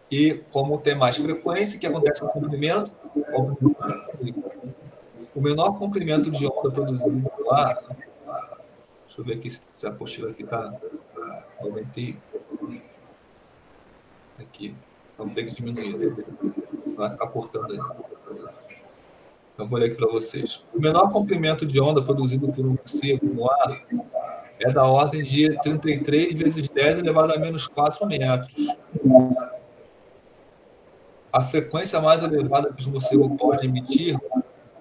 E como tem mais frequência, o que acontece com o comprimento? O menor comprimento de onda produzido lá, deixa eu ver aqui se a apostila aqui está, aumentei aqui, vamos ter que diminuir, vai ficar cortando aí. Então vou ler aqui para vocês. O menor comprimento de onda produzido por um morcego no ar é da ordem de 33 vezes 10 elevado a menos 4 metros. A frequência mais elevada que os morcegos podem emitir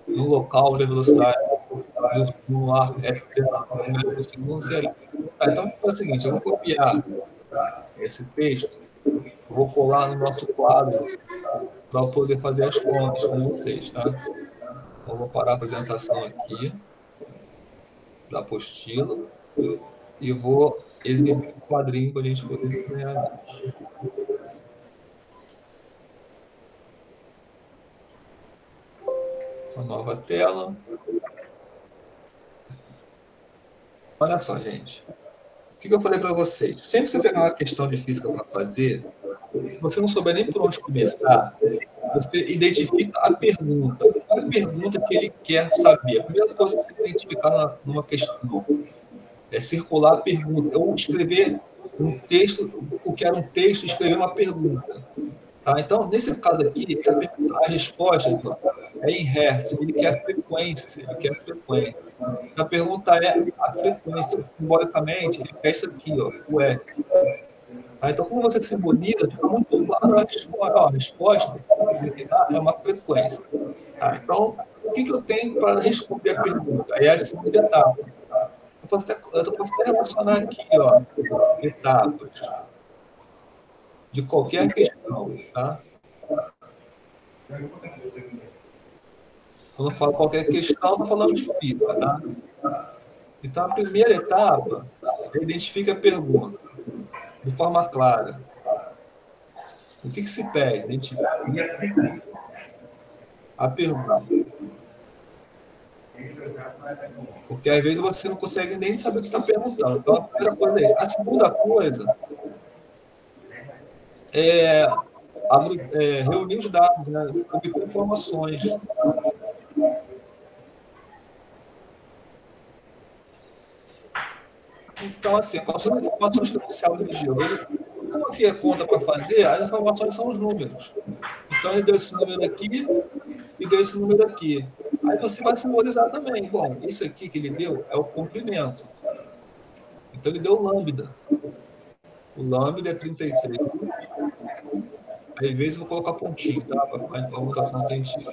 no local de velocidade no ar é 19 metros por segundo. Então, é o seguinte, eu vou copiar esse texto, vou colar no nosso quadro para eu poder fazer as contas com vocês, tá? Então, eu vou parar a apresentação aqui da apostila e vou exibir um quadrinho para a gente poder ganhar. Uma nova tela. Olha só, gente. O que eu falei para vocês? Sempre que você pegar uma questão de física para fazer, se você não souber nem por onde começar, você identifica a pergunta. Qual é a pergunta que ele quer saber? A primeira coisa que você tem que identificar numa questão é circular a pergunta. Ou escrever um texto, o que era um texto, escrever uma pergunta. Tá? Então, nesse caso aqui, as respostas é em hertz, ele quer frequência, Então, a pergunta é a frequência. Simbolicamente, ele quer isso aqui, ó, o F. Tá? Então, como você simboliza, fica muito claro a resposta. Ó, a resposta é uma frequência. Tá? Então, o que eu tenho para responder a pergunta? É a segunda etapa. Eu posso até relacionar aqui, ó, etapas de qualquer questão, tá? Quando eu falo qualquer questão, estou falando de física, tá? Então, a primeira etapa é identificar a pergunta de forma clara. O que se pede? Identifica a pergunta. Porque, às vezes, você não consegue nem saber o que está perguntando. Então, a primeira coisa é isso. A segunda coisa é reunir os dados, né? Obter informações. Então, assim, quais são as informações que o oficial deu? Como aqui é conta para fazer, as informações são os números. Então, ele deu esse número aqui e deu esse número aqui. Aí você vai simbolizar também. Bom, isso aqui que ele deu é o comprimento. Então, ele deu o lambda. O lambda é 33. Aí, às vezes, eu vou colocar pontinho, tá? Para ficar em formulação científica.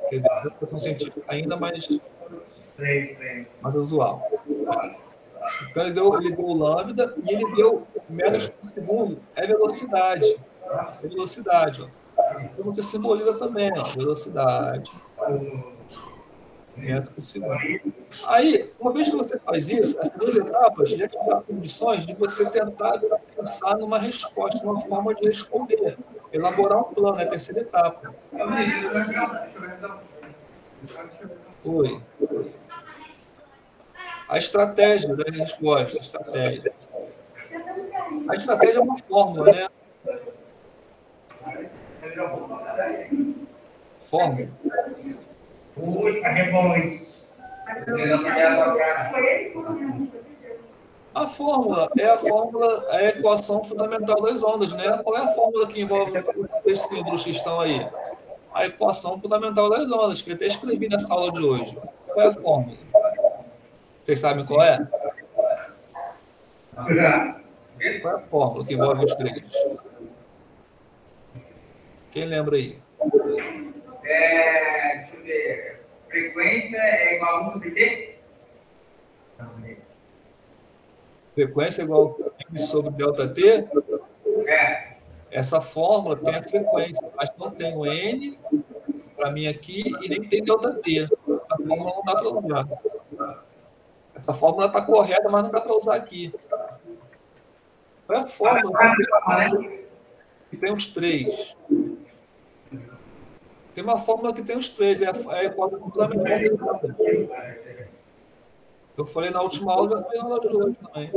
Quer dizer, formulação científica ainda mais usual. Então, ele deu o lambda e ele deu metros por segundo. É velocidade. É velocidade, ó. Então, você simboliza também, ó, velocidade. Metro por segundo. Aí, uma vez que você faz isso, as duas etapas já te dão condições de você tentar pensar numa resposta, numa forma de responder. Elaborar um plano, é a terceira etapa. Oi. A estratégia da resposta, estratégia. A estratégia é uma fórmula, né? Fórmula. A fórmula é a equação fundamental das ondas, né? Qual é a fórmula que envolve os símbolos que estão aí? A equação fundamental das ondas, que eu até escrevi nessa aula de hoje. Qual é a fórmula? Vocês sabem qual é? Qual é a fórmula que envolve os três? Quem lembra aí? Deixa eu ver. Frequência é igual a 1 sobre T? Frequência é igual a M sobre ΔT? É. Essa fórmula tem a frequência, mas não tem o N para mim aqui e nem tem ΔT. Essa fórmula não dá para usar. Essa fórmula está correta, mas não dá para usar aqui. Qual é a fórmula que tem os três? Tem uma fórmula que tem os três, é a equação fundamental. Eu falei na última aula, já falei na aula de hoje também.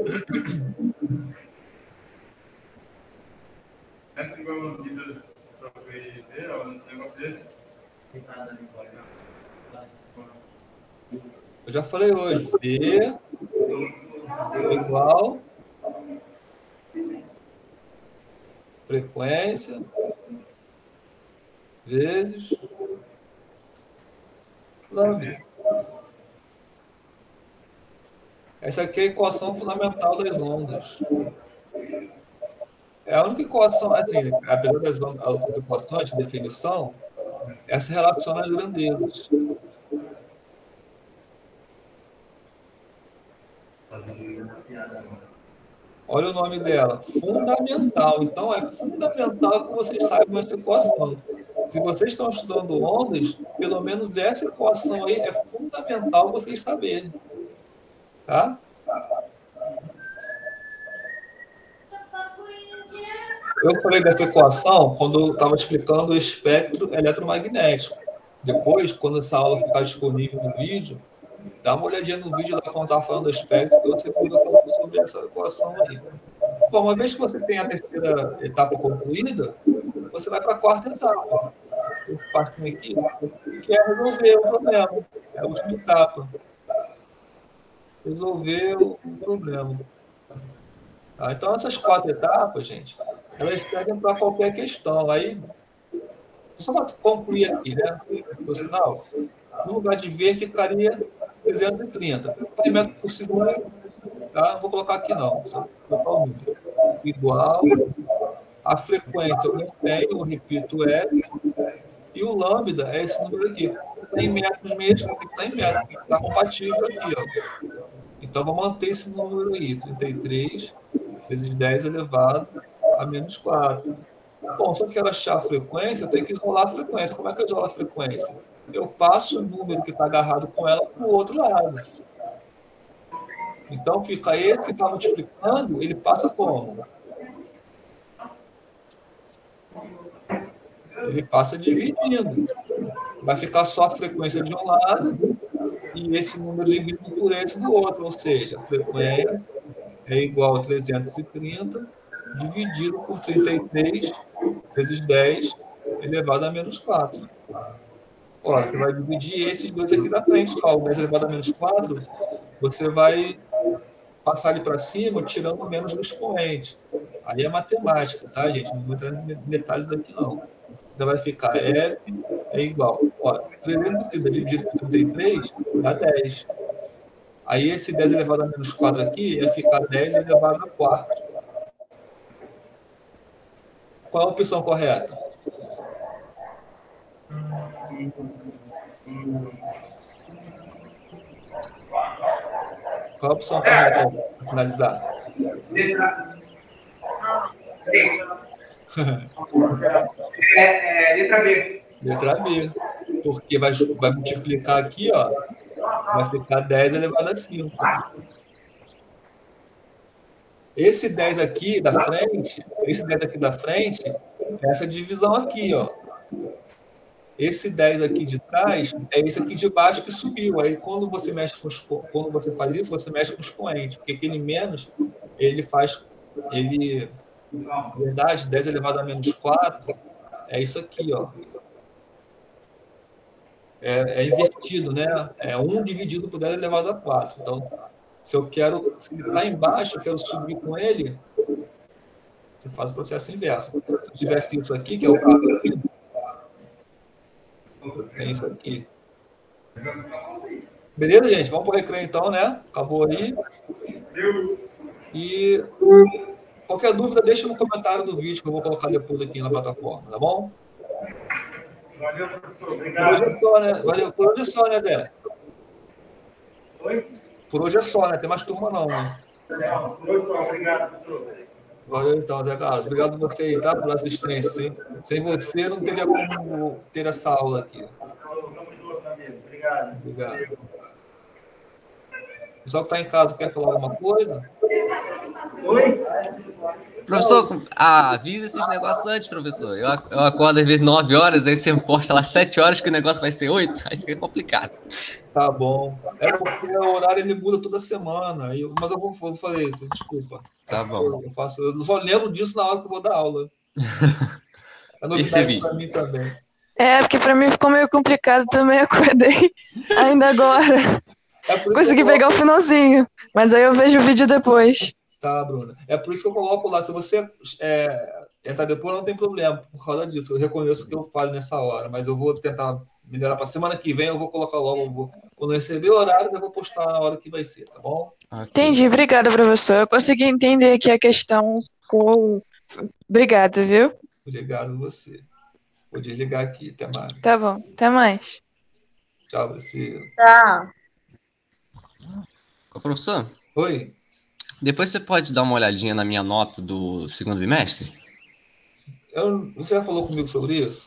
Eu já falei hoje. V é igual frequência vezes lambda. Essa aqui é a equação fundamental das ondas. É a única equação, assim, apesar das outras equações de definição, essa relaciona as grandezas. Olha o nome dela, fundamental. Então, é fundamental que vocês saibam essa equação. Se vocês estão estudando ondas, pelo menos essa equação aí é fundamental vocês saberem. Tá? Eu falei dessa equação quando eu estava explicando o espectro eletromagnético. Depois, quando essa aula ficar disponível no vídeo, dá uma olhadinha no vídeo lá quando eu estava falando do espectro, que você pode falar sobre essa equação aí. Bom, uma vez que você tem a terceira etapa concluída, você vai para a quarta etapa. Eu faço aqui, que é resolver o problema. É a última etapa. Resolver o problema. Tá? Então, essas quatro etapas, gente, elas servem para qualquer questão. Aí, Só para concluir aqui, né? No sinal, no lugar de V ficaria 330. Está em metro por segundo, tá? Não vou colocar aqui não, só colocar o número. Igual a frequência, eu não tenho, eu repito, e o lambda é esse número aqui. Está em metros mesmo, está em metros, está compatível aqui, ó. Então, vou manter esse número aí, 33 vezes 10 elevado a menos 4. Bom, se eu quero achar a frequência, eu tenho que isolar a frequência. Como é que eu isolo a frequência? Eu passo o número que está agarrado com ela para o outro lado. Então, fica esse que está multiplicando, ele passa como? Ele passa dividindo. Vai ficar só a frequência de um lado e esse número dividido por esse do outro. Ou seja, a frequência é igual a 330 dividido por 33 vezes 10 elevado a menos 4. Olha, você vai dividir esses dois aqui da frente, só o 10 elevado a menos 4, você vai passar ali para cima, tirando o menos do expoente. Aí é matemática, tá, gente? Não vou entrar em detalhes aqui, não. Então vai ficar F é igual. Olha, 330 dividido por 33 dá 10. Aí esse 10 elevado a menos 4 aqui ia ficar 10 elevado a 4. Qual é a opção correta? Qual a opção correta para finalizar? Letra B. Letra B. Porque vai multiplicar aqui, ó, vai ficar 10 elevado a 5. Esse 10 aqui da frente, é essa divisão aqui, ó. Esse 10 aqui de trás é esse aqui de baixo que subiu. Aí, quando você faz isso, você mexe com o expoente. Porque aquele menos, na verdade, 10 elevado a menos 4 é isso aqui, ó. É invertido, né? É 1 dividido por 10 elevado a 4. Então, se ele está embaixo, eu quero subir com ele, você faz o processo inverso. Se eu tivesse isso aqui, que é o caso aqui, tem isso aqui. Beleza, gente? Vamos para o recreio, então, né? Acabou aí. E qualquer dúvida, deixa no comentário do vídeo que eu vou colocar depois aqui na plataforma, tá bom? Valeu, professor. Obrigado. Por hoje é só, né? Valeu. Por hoje é só, né, Zé? Oi? Por hoje é só, né? Tem mais turma não, né? Por hoje só. Obrigado, professor. Valeu, então, Zé Carlos. Obrigado a você aí, tá? Pela assistência. Sem você, não teria como ter essa aula aqui. Obrigado. Obrigado. O pessoal que está em casa quer falar alguma coisa? Oi? Professor, avisa esses negócios antes, professor. Eu acordo às vezes 9 horas, aí você posta lá 7 horas que o negócio vai ser 8, aí fica complicado. Tá bom. É porque o horário ele muda toda semana. Mas eu vou fazer isso, desculpa. Tá bom. Eu só lembro disso na hora que eu vou dar aula. É novidade para mim também. Porque pra mim ficou meio complicado também, acordei ainda agora. Consegui pegar o finalzinho, mas aí eu vejo o vídeo depois. Tá, Bruna. É por isso que eu coloco lá. Se você entrar depois, não tem problema por causa disso. Eu reconheço que eu falho nessa hora, mas eu vou tentar melhorar para semana que vem. Eu vou colocar logo. Quando eu receber o horário, eu vou postar na hora que vai ser, tá bom? Okay. Entendi. Obrigada, professor. Eu consegui entender aqui a questão. Obrigada, viu? Obrigado a você. Vou desligar aqui. Até mais. Tá bom. Até mais. Tchau, você. Tchau. Ô, professor? Oi. Depois você pode dar uma olhadinha na minha nota do segundo bimestre? Você já falou comigo sobre isso?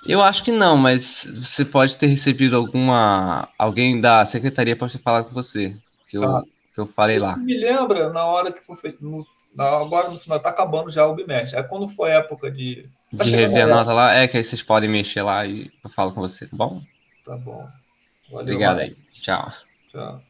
Eu acho que não, mas você pode ter recebido alguém da secretaria para falar com você, que eu falei lá. Me lembra na hora que foi feito, agora no final, tá acabando já o bimestre. Aí quando foi a época de rever a nota lá, que aí vocês podem mexer lá e eu falo com você, tá bom? Tá bom. Valeu, obrigado aí. Tchau. Tchau.